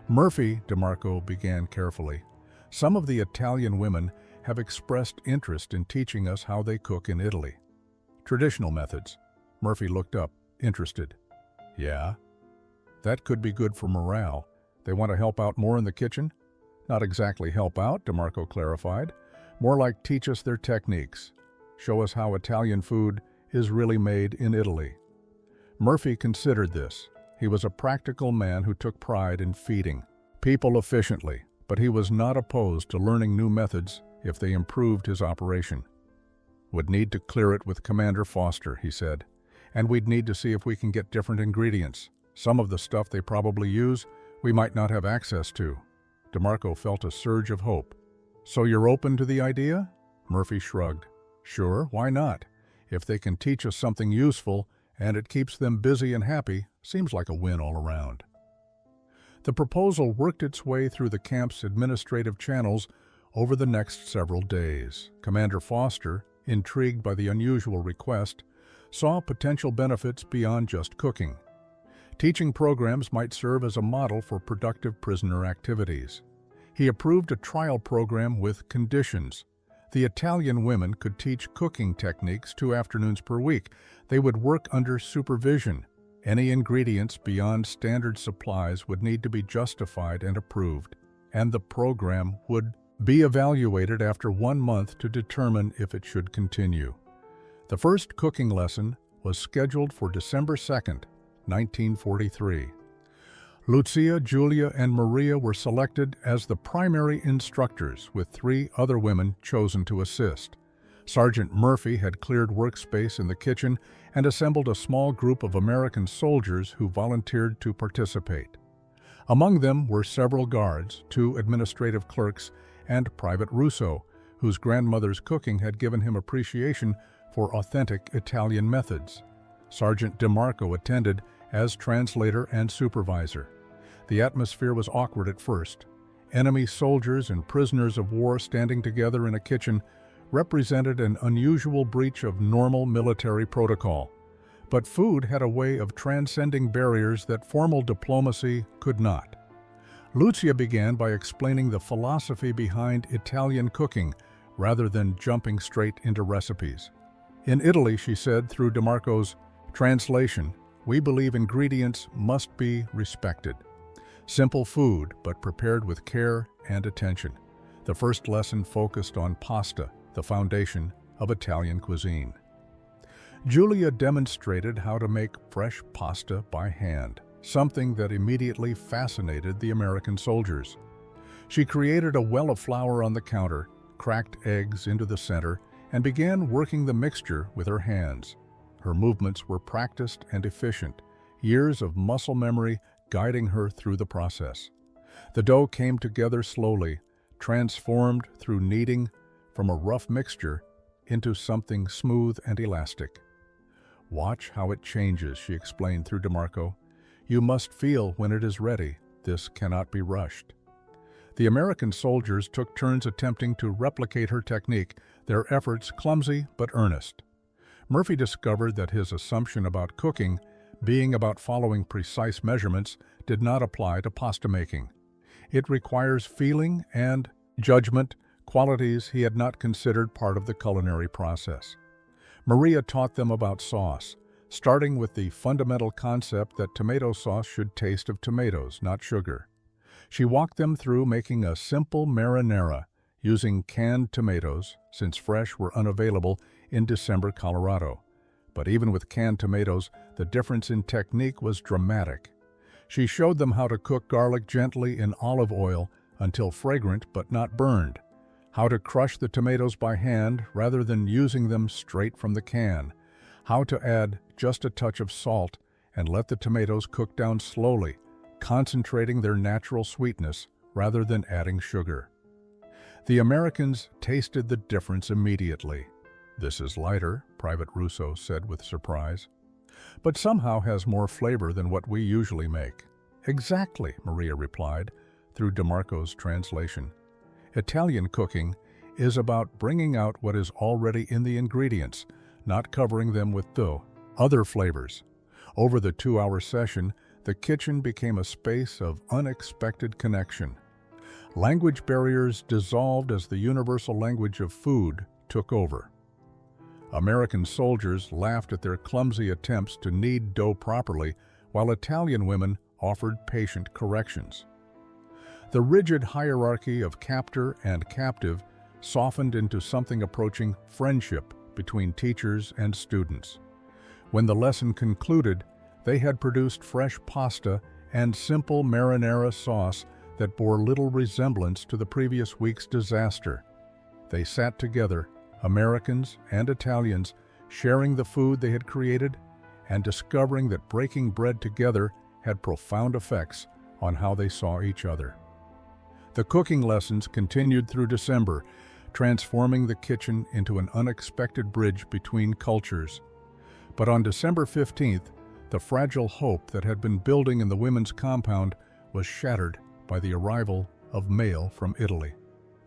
Speaker 1: "Murphy," DeMarco began carefully, "some of the Italian women have expressed interest in teaching us how they cook in Italy." "Traditional methods." Murphy looked up, interested. "Yeah? That could be good for morale. They want to help out more in the kitchen?" "Not exactly help out," DeMarco clarified. "More like teach us their techniques. Show us how Italian food is really made in Italy." Murphy considered this. He was a practical man who took pride in feeding people efficiently, but he was not opposed to learning new methods if they improved his operation. "Would need to clear it with Commander Foster," he said. "And we'd need to see if we can get different ingredients. Some of the stuff they probably use, we might not have access to." DeMarco felt a surge of hope. "So you're open to the idea?" Murphy shrugged. "Sure, why not? If they can teach us something useful and it keeps them busy and happy, seems like a win all around." The proposal worked its way through the camp's administrative channels over the next several days. Commander Foster, intrigued by the unusual request, saw potential benefits beyond just cooking. Teaching programs might serve as a model for productive prisoner activities. He approved a trial program with conditions. The Italian women could teach cooking techniques 2 afternoons per week. They would work under supervision. Any ingredients beyond standard supplies would need to be justified and approved, and the program would be evaluated after 1 month to determine if it should continue. The first cooking lesson was scheduled for December 2nd, 1943. Lucia, Julia, and Maria were selected as the primary instructors, with 3 other women chosen to assist. Sergeant Murphy had cleared workspace in the kitchen and assembled a small group of American soldiers who volunteered to participate. Among them were several guards, 2 administrative clerks, and Private Russo, whose grandmother's cooking had given him appreciation for authentic Italian methods. Sergeant DeMarco attended as translator and supervisor. The atmosphere was awkward at first. Enemy soldiers and prisoners of war standing together in a kitchen represented an unusual breach of normal military protocol. But food had a way of transcending barriers that formal diplomacy could not. Lucia began by explaining the philosophy behind Italian cooking rather than jumping straight into recipes. "In Italy," she said through DeMarco's translation, "we believe ingredients must be respected. Simple food, but prepared with care and attention." The first lesson focused on pasta, the foundation of Italian cuisine. Julia demonstrated how to make fresh pasta by hand, something that immediately fascinated the American soldiers. She created a well of flour on the counter, cracked eggs into the center, and began working the mixture with her hands. Her movements were practiced and efficient, years of muscle memory guiding her through the process. The dough came together slowly, transformed through kneading from a rough mixture into something smooth and elastic. "Watch how it changes," she explained through DeMarco. "You must feel when it is ready. This cannot be rushed." The American soldiers took turns attempting to replicate her technique, their efforts clumsy but earnest. Murphy discovered that his assumption about cooking, being about following precise measurements, did not apply to pasta making. It requires feeling and judgment, qualities he had not considered part of the culinary process. Maria taught them about sauce, starting with the fundamental concept that tomato sauce should taste of tomatoes, not sugar. She walked them through making a simple marinara using canned tomatoes, since fresh were unavailable in December Colorado. But even with canned tomatoes, the difference in technique was dramatic. She showed them how to cook garlic gently in olive oil until fragrant but not burned, how to crush the tomatoes by hand rather than using them straight from the can, how to add just a touch of salt and let the tomatoes cook down slowly, concentrating their natural sweetness rather than adding sugar. The Americans tasted the difference immediately. "This is lighter," Private Russo said with surprise, "but somehow has more flavor than what we usually make." "Exactly," Maria replied, through DeMarco's translation. Italian cooking is about bringing out what is already in the ingredients, not covering them with other flavors. Over the 2-hour session, the kitchen became a space of unexpected connection. Language barriers dissolved as the universal language of food took over. American soldiers laughed at their clumsy attempts to knead dough properly, while Italian women offered patient corrections. The rigid hierarchy of captor and captive softened into something approaching friendship between teachers and students. When the lesson concluded, they had produced fresh pasta and simple marinara sauce that bore little resemblance to the previous week's disaster. They sat together, Americans and Italians, sharing the food they had created and discovering that breaking bread together had profound effects on how they saw each other. The cooking lessons continued through December, transforming the kitchen into an unexpected bridge between cultures. But on December 15th, the fragile hope that had been building in the women's compound was shattered by the arrival of mail from Italy.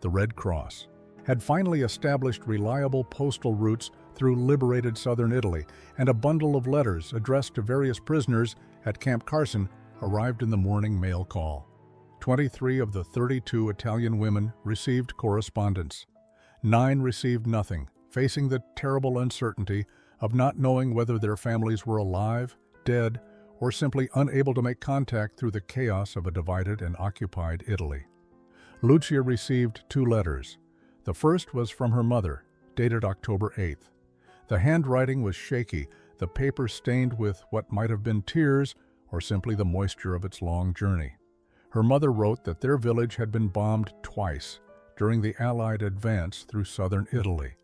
Speaker 1: The Red Cross had finally established reliable postal routes through liberated southern Italy, and a bundle of letters addressed to various prisoners at Camp Carson arrived in the morning mail call. 23 of the 32 Italian women received correspondence. 9 received nothing, facing the terrible uncertainty of not knowing whether their families were alive, dead, or simply unable to make contact through the chaos of a divided and occupied Italy. Lucia received 2 letters. The first was from her mother, dated October 8th. The handwriting was shaky, the paper stained with what might have been tears or simply the moisture of its long journey. Her mother wrote that their village had been bombed twice during the Allied advance through southern Italy.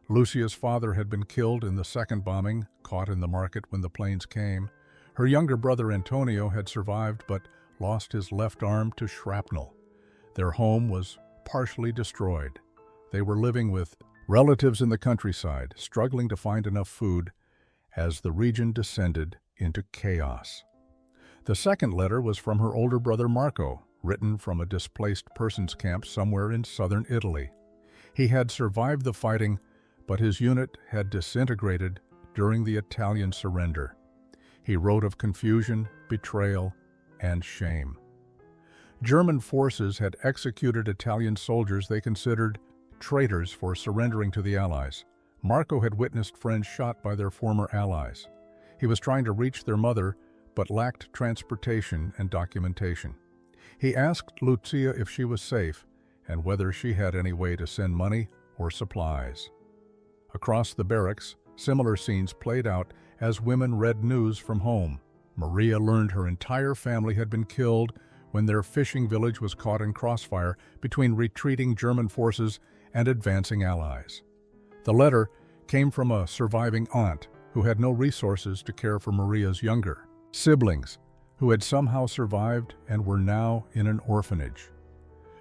Speaker 1: Lucia's father had been killed in the second bombing, caught in the market when the planes came. Her younger brother Antonio had survived but lost his left arm to shrapnel. Their home was partially destroyed. They were living with relatives in the countryside, struggling to find enough food as the region descended into chaos. The second letter was from her older brother Marco, written from a displaced persons camp somewhere in southern Italy. He had survived the fighting, but his unit had disintegrated during the Italian surrender. He wrote of confusion, betrayal, and shame. German forces had executed Italian soldiers they considered traitors for surrendering to the Allies. Marco had witnessed friends shot by their former allies. He was trying to reach their mother, but lacked transportation and documentation. He asked Lucia if she was safe and whether she had any way to send money or supplies. Across the barracks, similar scenes played out as women read news from home. Maria learned her entire family had been killed when their fishing village was caught in crossfire between retreating German forces and advancing allies. The letter came from a surviving aunt who had no resources to care for Maria's younger siblings, who had somehow survived and were now in an orphanage.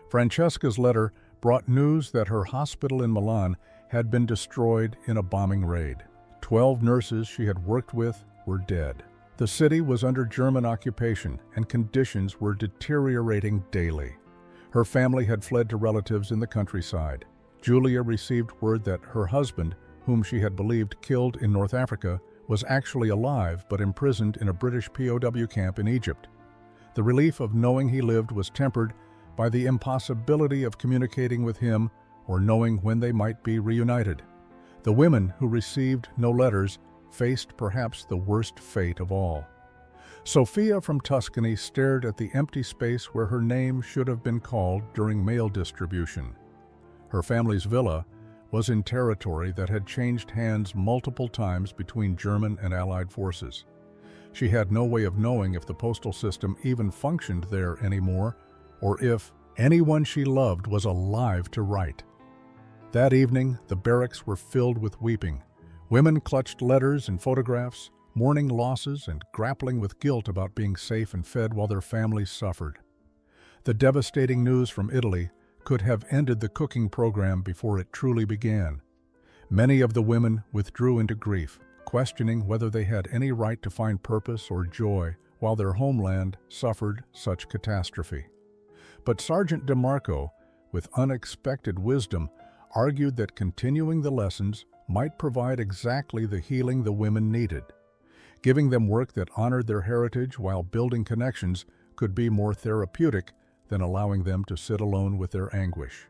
Speaker 1: Francesca's letter brought news that her hospital in Milan had been destroyed in a bombing raid. 12 nurses she had worked with were dead. The city was under German occupation and conditions were deteriorating daily. Her family had fled to relatives in the countryside. Julia received word that her husband, whom she had believed killed in North Africa, was actually alive but imprisoned in a British POW camp in Egypt. The relief of knowing he lived was tempered by the impossibility of communicating with him or knowing when they might be reunited. The women who received no letters faced perhaps the worst fate of all. Sophia from Tuscany stared at the empty space where her name should have been called during mail distribution. Her family's villa was in territory that had changed hands multiple times between German and Allied forces. She had no way of knowing if the postal system even functioned there anymore, or if anyone she loved was alive to write. That evening, the barracks were filled with weeping. Women clutched letters and photographs, mourning losses and grappling with guilt about being safe and fed while their families suffered. The devastating news from Italy could have ended the cooking program before it truly began. Many of the women withdrew into grief, questioning whether they had any right to find purpose or joy while their homeland suffered such catastrophe. But Sergeant DeMarco, with unexpected wisdom, argued that continuing the lessons might provide exactly the healing the women needed. Giving them work that honored their heritage while building connections could be more therapeutic than allowing them to sit alone with their anguish.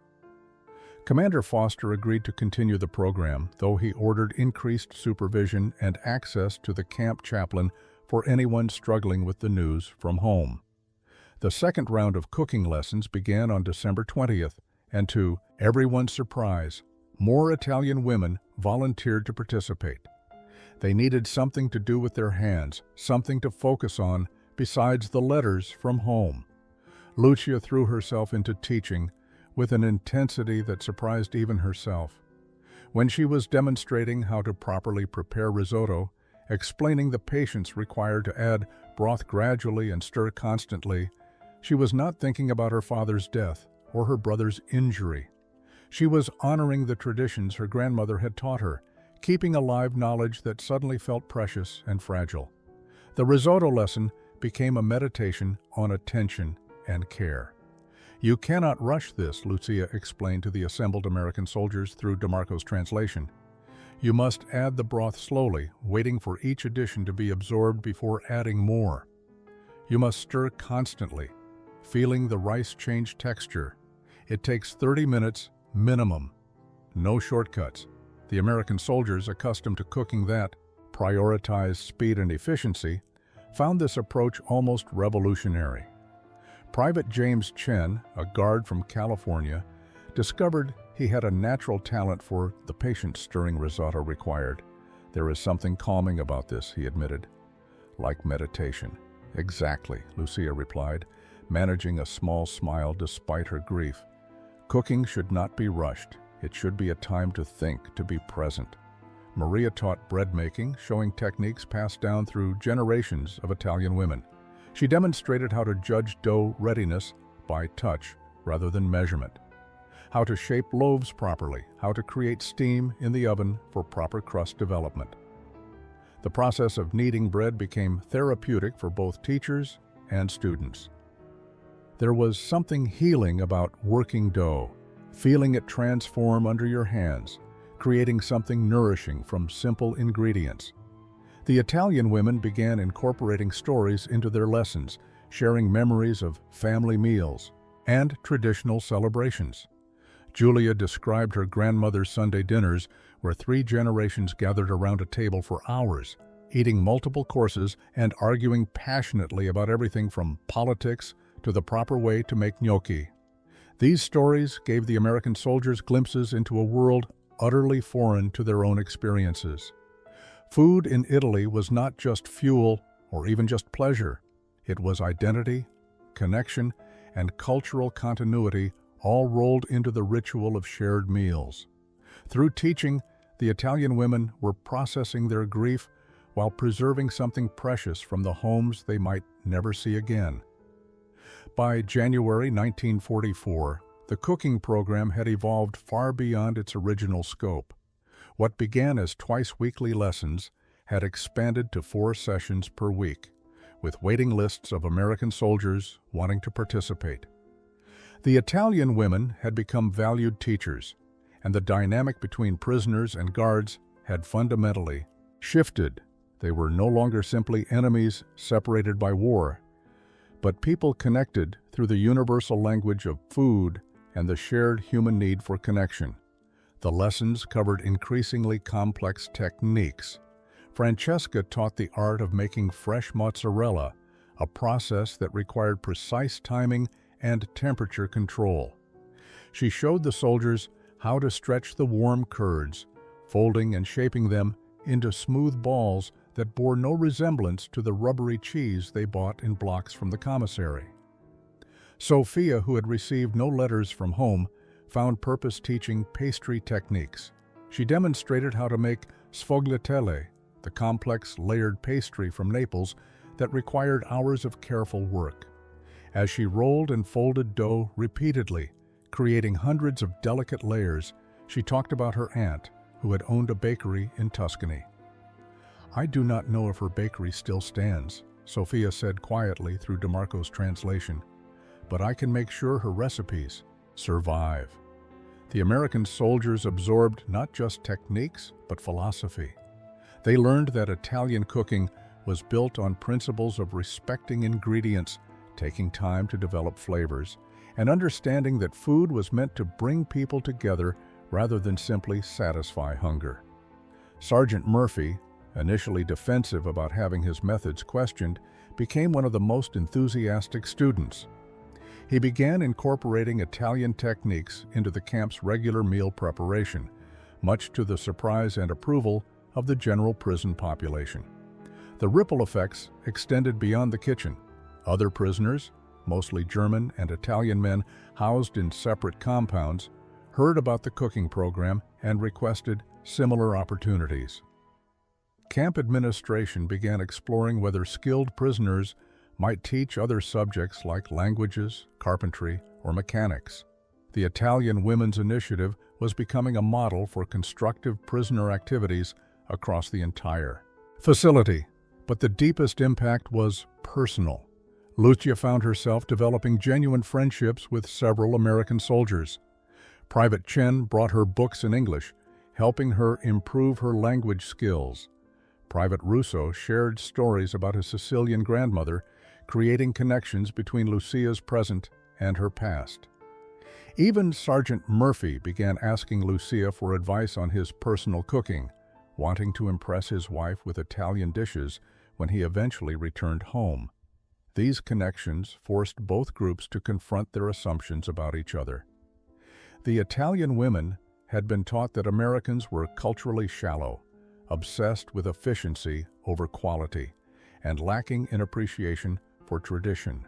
Speaker 1: Commander Foster agreed to continue the program, though he ordered increased supervision and access to the camp chaplain for anyone struggling with the news from home. The second round of cooking lessons began on December 20th, and to everyone's surprise, more Italian women volunteered to participate. They needed something to do with their hands, something to focus on besides the letters from home. Lucia threw herself into teaching with an intensity that surprised even herself. When she was demonstrating how to properly prepare risotto, explaining the patience required to add broth gradually and stir constantly, she was not thinking about her father's death or her brother's injury. She was honoring the traditions her grandmother had taught her, keeping alive knowledge that suddenly felt precious and fragile. The risotto lesson became a meditation on attention and care. "You cannot rush this," Lucia explained to the assembled American soldiers through DeMarco's translation. "You must add the broth slowly, waiting for each addition to be absorbed before adding more. You must stir constantly, feeling the rice change texture. It takes 30 minutes minimum. No shortcuts." The American soldiers, accustomed to cooking that prioritized speed and efficiency, found this approach almost revolutionary. Private James Chen, a guard from California, discovered he had a natural talent for the patient stirring risotto required. "There is something calming about this," he admitted. "Like meditation." "Exactly," Lucia replied, managing a small smile despite her grief. "Cooking should not be rushed. It should be a time to think, to be present." Maria taught bread making, showing techniques passed down through generations of Italian women. She demonstrated how to judge dough readiness by touch rather than measurement, how to shape loaves properly, how to create steam in the oven for proper crust development. The process of kneading bread became therapeutic for both teachers and students. There was something healing about working dough, feeling it transform under your hands, creating something nourishing from simple ingredients. The Italian women began incorporating stories into their lessons, sharing memories of family meals and traditional celebrations. Julia described her grandmother's Sunday dinners, where 3 generations gathered around a table for hours, eating multiple courses and arguing passionately about everything from politics to the proper way to make gnocchi. These stories gave the American soldiers glimpses into a world utterly foreign to their own experiences. Food in Italy was not just fuel or even just pleasure. It was identity, connection, and cultural continuity, all rolled into the ritual of shared meals. Through teaching, the Italian women were processing their grief while preserving something precious from the homes they might never see again. By January 1944, the cooking program had evolved far beyond its original scope. What began as twice-weekly lessons had expanded to 4 sessions per week, with waiting lists of American soldiers wanting to participate. The Italian women had become valued teachers, and the dynamic between prisoners and guards had fundamentally shifted. They were no longer simply enemies separated by war, but people connected through the universal language of food and the shared human need for connection. The lessons covered increasingly complex techniques. Francesca taught the art of making fresh mozzarella, a process that required precise timing and temperature control. She showed the soldiers how to stretch the warm curds, folding and shaping them into smooth balls that bore no resemblance to the rubbery cheese they bought in blocks from the commissary. Sophia, who had received no letters from home, found purpose teaching pastry techniques. She demonstrated how to make sfogliatelle, the complex layered pastry from Naples that required hours of careful work. As she rolled and folded dough repeatedly, creating hundreds of delicate layers, she talked about her aunt, who had owned a bakery in Tuscany. "I do not know if her bakery still stands," Sophia said quietly through DeMarco's translation, "but I can make sure her recipes survive." The American soldiers absorbed not just techniques, but philosophy. They learned that Italian cooking was built on principles of respecting ingredients, taking time to develop flavors, and understanding that food was meant to bring people together rather than simply satisfy hunger. Sergeant Murphy, initially defensive about having his methods questioned, became one of the most enthusiastic students. He began incorporating Italian techniques into the camp's regular meal preparation, much to the surprise and approval of the general prison population. The ripple effects extended beyond the kitchen. Other prisoners, mostly German and Italian men housed in separate compounds, heard about the cooking program and requested similar opportunities. Camp administration began exploring whether skilled prisoners might teach other subjects like languages, carpentry, or mechanics. The Italian Women's Initiative was becoming a model for constructive prisoner activities across the entire facility. But the deepest impact was personal. Lucia found herself developing genuine friendships with several American soldiers. Private Chen brought her books in English, helping her improve her language skills. Private Russo shared stories about his Sicilian grandmother, creating connections between Lucia's present and her past. Even Sergeant Murphy began asking Lucia for advice on his personal cooking, wanting to impress his wife with Italian dishes when he eventually returned home. These connections forced both groups to confront their assumptions about each other. The Italian women had been taught that Americans were culturally shallow, obsessed with efficiency over quality, and lacking in appreciation for tradition.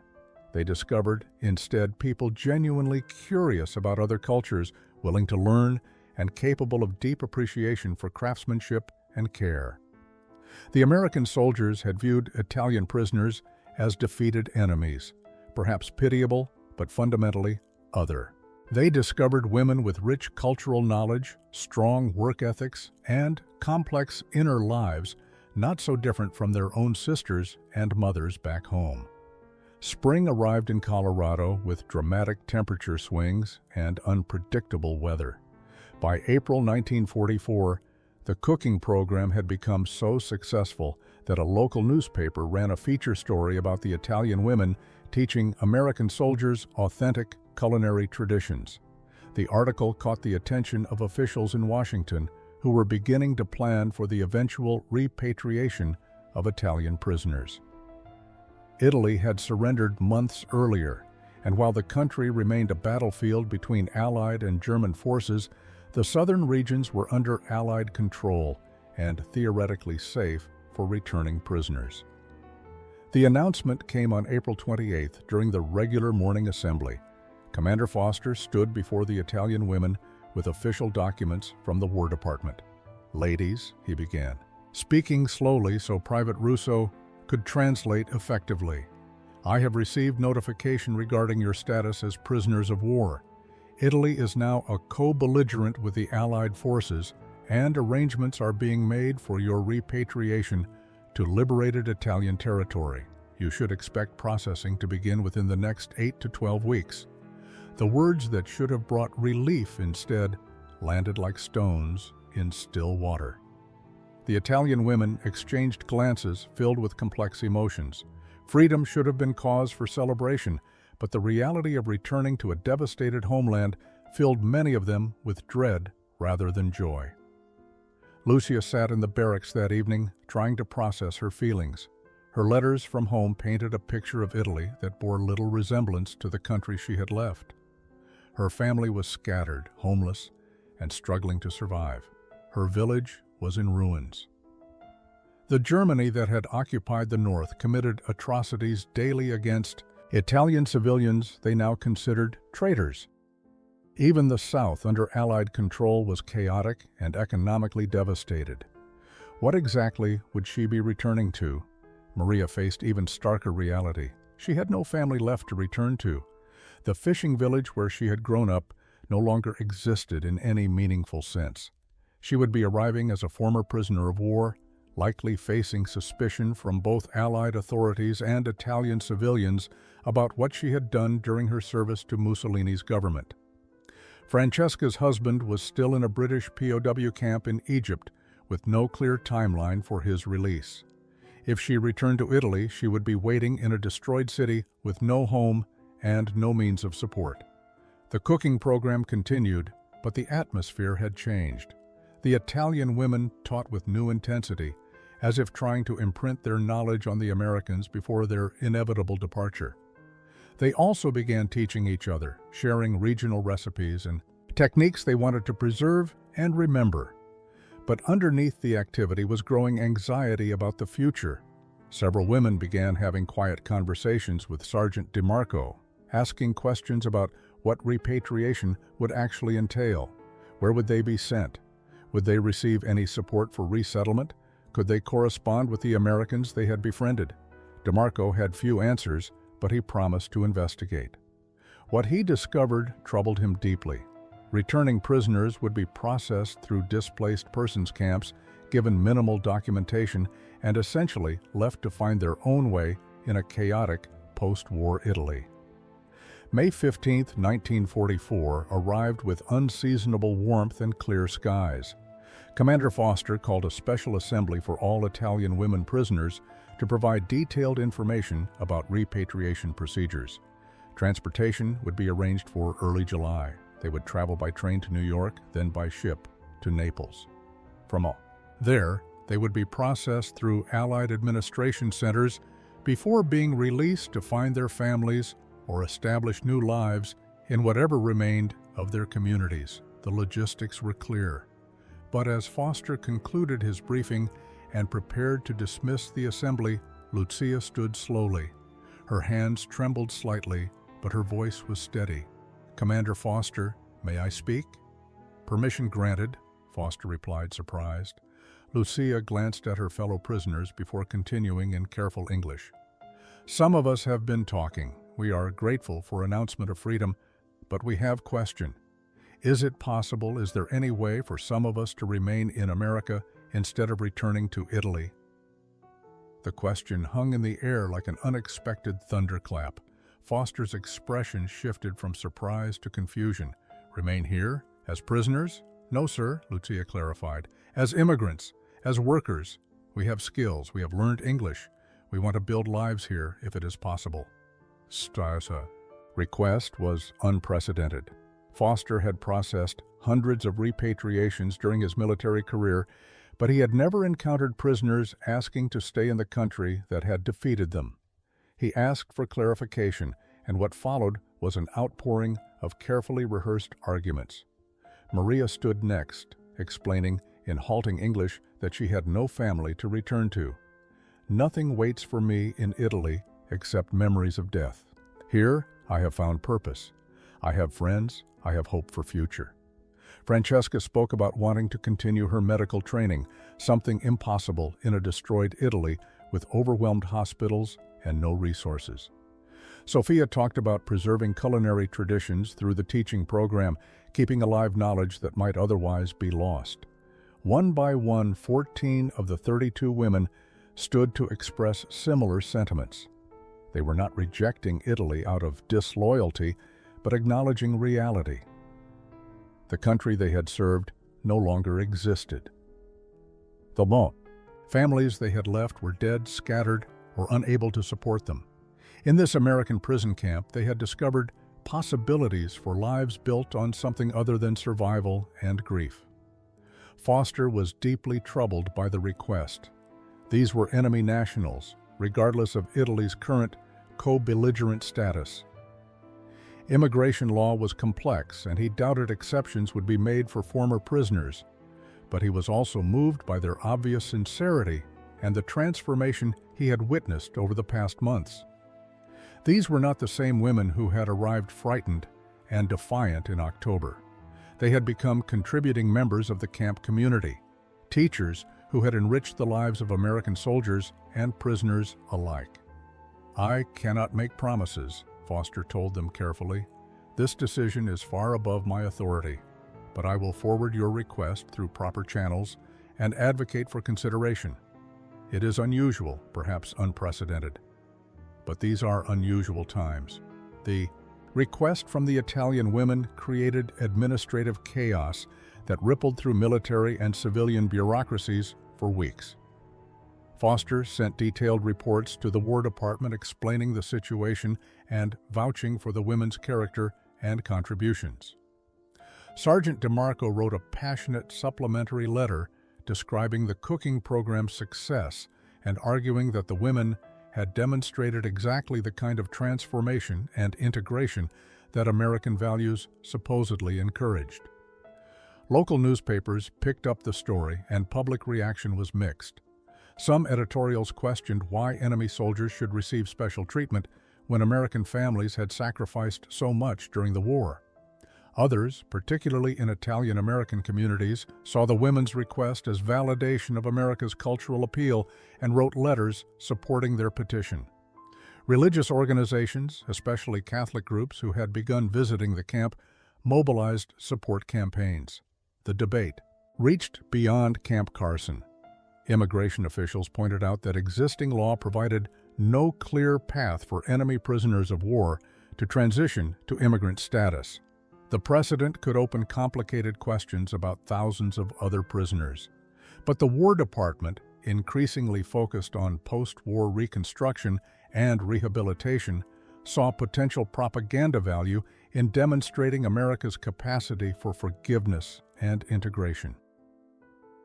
Speaker 1: They discovered, instead, people genuinely curious about other cultures, willing to learn, and capable of deep appreciation for craftsmanship and care. The American soldiers had viewed Italian prisoners as defeated enemies, perhaps pitiable, but fundamentally other. They discovered women with rich cultural knowledge, strong work ethics, and complex inner lives not so different from their own sisters and mothers back home. Spring arrived in Colorado with dramatic temperature swings and unpredictable weather. By April 1944, the cooking program had become so successful that a local newspaper ran a feature story about the Italian women teaching American soldiers authentic culinary traditions. The article caught the attention of officials in Washington who were beginning to plan for the eventual repatriation of Italian prisoners. Italy had surrendered months earlier, and while the country remained a battlefield between Allied and German forces, the southern regions were under Allied control and theoretically safe for returning prisoners. The announcement came on April 28th during the regular morning assembly. Commander Foster stood before the Italian women with official documents from the War Department. "Ladies," he began, speaking slowly so Private Russo could translate effectively, "I have received notification regarding your status as prisoners of war. Italy is now a co-belligerent with the Allied forces, and arrangements are being made for your repatriation to liberated Italian territory. You should expect processing to begin within the next 8 to 12 weeks. The words that should have brought relief instead landed like stones in still water. The Italian women exchanged glances filled with complex emotions. Freedom should have been cause for celebration, but the reality of returning to a devastated homeland filled many of them with dread rather than joy. Lucia sat in the barracks that evening, trying to process her feelings. Her letters from home painted a picture of Italy that bore little resemblance to the country she had left. Her family was scattered, homeless, and struggling to survive. Her village was in ruins. The Germany that had occupied the north committed atrocities daily against Italian civilians they now considered traitors. Even the south under Allied control was chaotic and economically devastated. What exactly would she be returning to? Maria faced even starker reality. She had no family left to return to. The fishing village where she had grown up no longer existed in any meaningful sense. She would be arriving as a former prisoner of war, likely facing suspicion from both Allied authorities and Italian civilians about what she had done during her service to Mussolini's government. Francesca's husband was still in a British POW camp in Egypt with no clear timeline for his release. If she returned to Italy, she would be waiting in a destroyed city with no home and no means of support. The cooking program continued, but the atmosphere had changed. The Italian women taught with new intensity, as if trying to imprint their knowledge on the Americans before their inevitable departure. They also began teaching each other, sharing regional recipes and techniques they wanted to preserve and remember. But underneath the activity was growing anxiety about the future. Several women began having quiet conversations with Sergeant DeMarco, asking questions about what repatriation would actually entail. Where would they be sent? Would they receive any support for resettlement? Could they correspond with the Americans they had befriended? DeMarco had few answers, but he promised to investigate. What he discovered troubled him deeply. Returning prisoners would be processed through displaced persons camps, given minimal documentation, and essentially left to find their own way in a chaotic post-war Italy. May 15, 1944 arrived with unseasonable warmth and clear skies. Commander Foster called a special assembly for all Italian women prisoners to provide detailed information about repatriation procedures. Transportation would be arranged for early July. They would travel by train to New York, then by ship to Naples. From there, they would be processed through Allied administration centers before being released to find their families or establish new lives in whatever remained of their communities. The logistics were clear. But as Foster concluded his briefing and prepared to dismiss the assembly, Lucia stood slowly. Her hands trembled slightly, but her voice was steady. "Commander Foster, may I speak?" "Permission granted," Foster replied, surprised. Lucia glanced at her fellow prisoners before continuing in careful English. "Some of us have been talking. We are grateful for announcement of freedom, but we have question. Is it possible, is there any way for some of us to remain in America instead of returning to Italy?" The question hung in the air like an unexpected thunderclap. Foster's expression shifted from surprise to confusion. "Remain here? As prisoners?" "No, sir," Lucia clarified. "As immigrants, as workers. We have skills, we have learned English. We want to build lives here if it is possible." Stasa request was unprecedented. Foster had processed hundreds of repatriations during his military career, but he had never encountered prisoners asking to stay in the country that had defeated them. He asked for clarification, and what followed was an outpouring of carefully rehearsed arguments. Maria stood next, explaining in halting English that she had no family to return to. "Nothing waits for me in Italy except memories of death. Here, I have found purpose. I have friends, I have hope for future." Francesca spoke about wanting to continue her medical training, something impossible in a destroyed Italy with overwhelmed hospitals and no resources. Sophia talked about preserving culinary traditions through the teaching program, keeping alive knowledge that might otherwise be lost. One by one, 14 of the 32 women stood to express similar sentiments. They were not rejecting Italy out of disloyalty, but acknowledging reality. The country they had served no longer existed. The families they had left were dead, scattered, or unable to support them. In this American prison camp, they had discovered possibilities for lives built on something other than survival and grief. Foster was deeply troubled by the request. These were enemy nationals, regardless of Italy's current co-belligerent status. Immigration law was complex, and he doubted exceptions would be made for former prisoners, but he was also moved by their obvious sincerity and the transformation he had witnessed over the past months. These were not the same women who had arrived frightened and defiant in October. They had become contributing members of the camp community, teachers who had enriched the lives of American soldiers and prisoners alike. "I cannot make promises," Foster told them carefully. "This decision is far above my authority, but I will forward your request through proper channels and advocate for consideration. It is unusual, perhaps unprecedented, but these are unusual times." The request from the Italian women created administrative chaos that rippled through military and civilian bureaucracies for weeks. Foster sent detailed reports to the War Department explaining the situation and vouching for the women's character and contributions. Sergeant DeMarco wrote a passionate supplementary letter describing the cooking program's success and arguing that the women had demonstrated exactly the kind of transformation and integration that American values supposedly encouraged. Local newspapers picked up the story, and public reaction was mixed. Some editorials questioned why enemy soldiers should receive special treatment when American families had sacrificed so much during the war. Others, particularly in Italian-American communities, saw the women's request as validation of America's cultural appeal and wrote letters supporting their petition. Religious organizations, especially Catholic groups who had begun visiting the camp, mobilized support campaigns. The debate reached beyond Camp Carson. Immigration officials pointed out that existing law provided no clear path for enemy prisoners of war to transition to immigrant status. The precedent could open complicated questions about thousands of other prisoners. But the War Department, increasingly focused on post-war reconstruction and rehabilitation, saw potential propaganda value in demonstrating America's capacity for forgiveness and integration.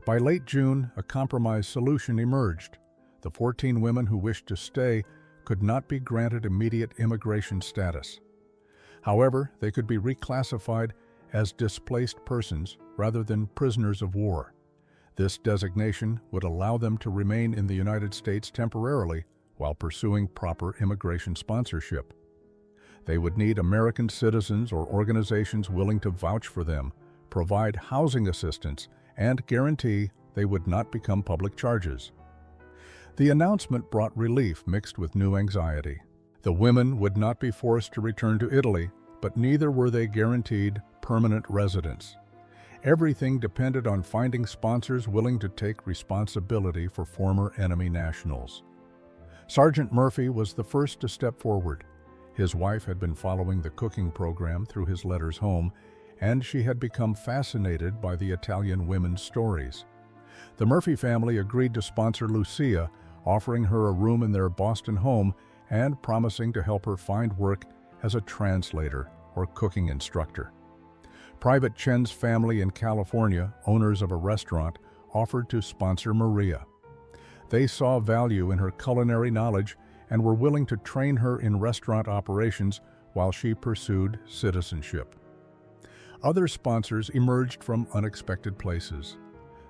Speaker 1: By late June, a compromise solution emerged. The 14 women who wished to stay could not be granted immediate immigration status. However, they could be reclassified as displaced persons rather than prisoners of war. This designation would allow them to remain in the United States temporarily while pursuing proper immigration sponsorship. They would need American citizens or organizations willing to vouch for them, provide housing assistance, and guarantee they would not become public charges. The announcement brought relief mixed with new anxiety. The women would not be forced to return to Italy, but neither were they guaranteed permanent residence. Everything depended on finding sponsors willing to take responsibility for former enemy nationals. Sergeant Murphy was the first to step forward. His wife had been following the cooking program through his letters home, and she had become fascinated by the Italian women's stories. The Murphy family agreed to sponsor Lucia, offering her a room in their Boston home and promising to help her find work as a translator or cooking instructor. Private Chen's family in California, owners of a restaurant, offered to sponsor Maria. They saw value in her culinary knowledge and were willing to train her in restaurant operations while she pursued citizenship. Other sponsors emerged from unexpected places.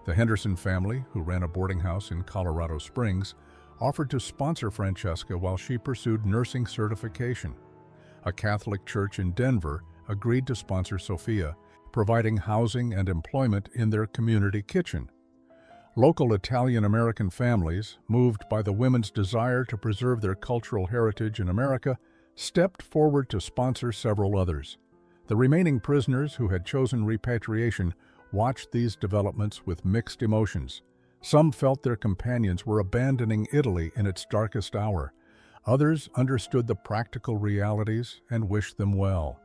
Speaker 1: The Henderson family, who ran a boarding house in Colorado Springs, offered to sponsor Francesca while she pursued nursing certification. A Catholic church in Denver agreed to sponsor Sophia, providing housing and employment in their community kitchen. Local Italian-American families, moved by the women's desire to preserve their cultural heritage in America, stepped forward to sponsor several others. The remaining prisoners who had chosen repatriation watched these developments with mixed emotions. Some felt their companions were abandoning Italy in its darkest hour. Others understood the practical realities and wished them well.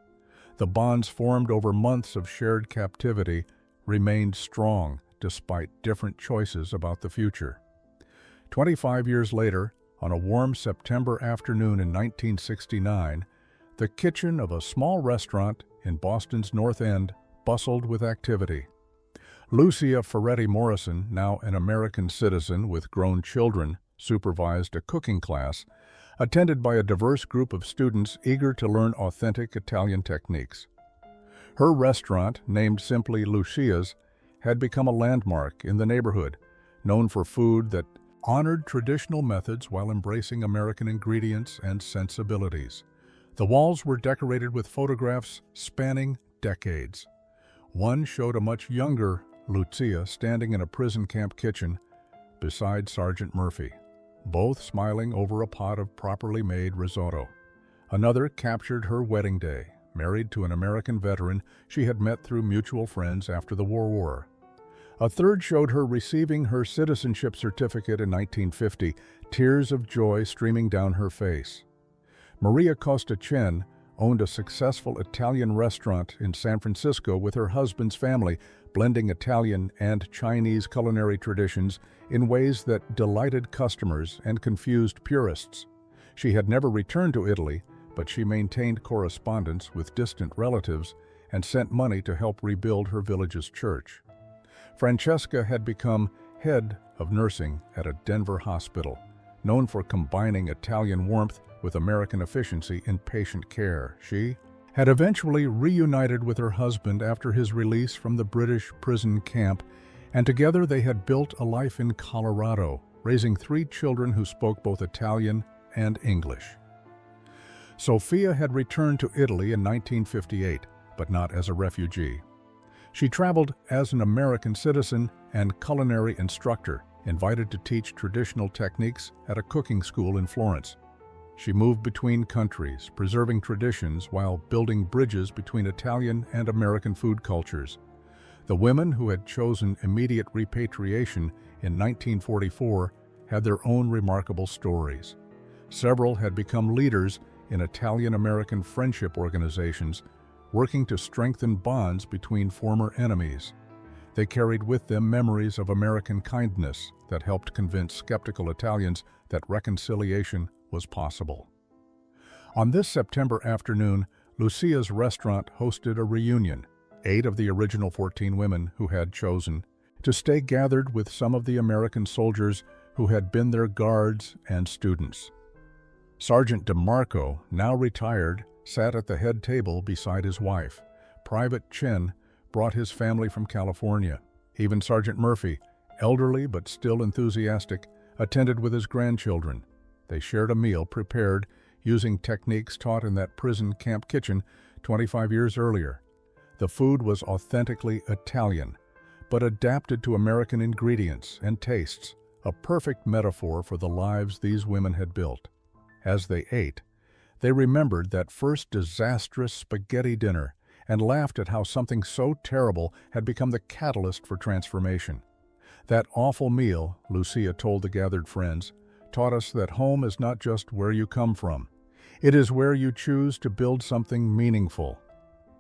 Speaker 1: The bonds formed over months of shared captivity remained strong despite different choices about the future. 25 years later, on a warm September afternoon in 1969, the kitchen of a small restaurant in Boston's North End bustled with activity. Lucia Ferretti Morrison, now an American citizen with grown children, supervised a cooking class attended by a diverse group of students eager to learn authentic Italian techniques. Her restaurant, named simply Lucia's, had become a landmark in the neighborhood, known for food that honored traditional methods while embracing American ingredients and sensibilities. The walls were decorated with photographs spanning decades. One showed a much younger Lucia standing in a prison camp kitchen beside Sergeant Murphy, both smiling over a pot of properly made risotto. Another captured her wedding day, married to an American veteran she had met through mutual friends after the war. A third showed her receiving her citizenship certificate in 1950, tears of joy streaming down her face. Maria Costa Chen owned a successful Italian restaurant in San Francisco with her husband's family, blending Italian and Chinese culinary traditions in ways that delighted customers and confused purists. She had never returned to Italy, but she maintained correspondence with distant relatives and sent money to help rebuild her village's church. Francesca had become head of nursing at a Denver hospital, known for combining Italian warmth with American efficiency in patient care. She had eventually reunited with her husband after his release from the British prison camp, and together they had built a life in Colorado, raising 3 children who spoke both Italian and English. Sophia had returned to Italy in 1958, but not as a refugee. She traveled as an American citizen and culinary instructor, invited to teach traditional techniques at a cooking school in Florence. She moved between countries, preserving traditions while building bridges between Italian and American food cultures. The women who had chosen immediate repatriation in 1944 had their own remarkable stories. Several had become leaders in Italian-American friendship organizations, working to strengthen bonds between former enemies. They carried with them memories of American kindness that helped convince skeptical Italians that reconciliation was possible. On this September afternoon, Lucia's restaurant hosted a reunion. 8 of the original 14 women who had chosen to stay gathered with some of the American soldiers who had been their guards and students. Sergeant DeMarco, now retired, sat at the head table beside his wife. Private Chen brought his family from California. Even Sergeant Murphy, elderly but still enthusiastic, attended with his grandchildren. They shared a meal prepared using techniques taught in that prison camp kitchen 25 years earlier. The food was authentically Italian, but adapted to American ingredients and tastes, a perfect metaphor for the lives these women had built. As they ate, they remembered that first disastrous spaghetti dinner and laughed at how something so terrible had become the catalyst for transformation. That awful meal, Lucia told the gathered friends, taught us that home is not just where you come from. It is where you choose to build something meaningful.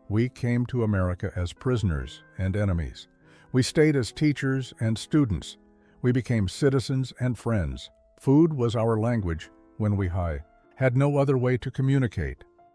Speaker 1: We came to America as prisoners and enemies. We stayed as teachers and students. We became citizens and friends. Food was our language when we had no other way to communicate.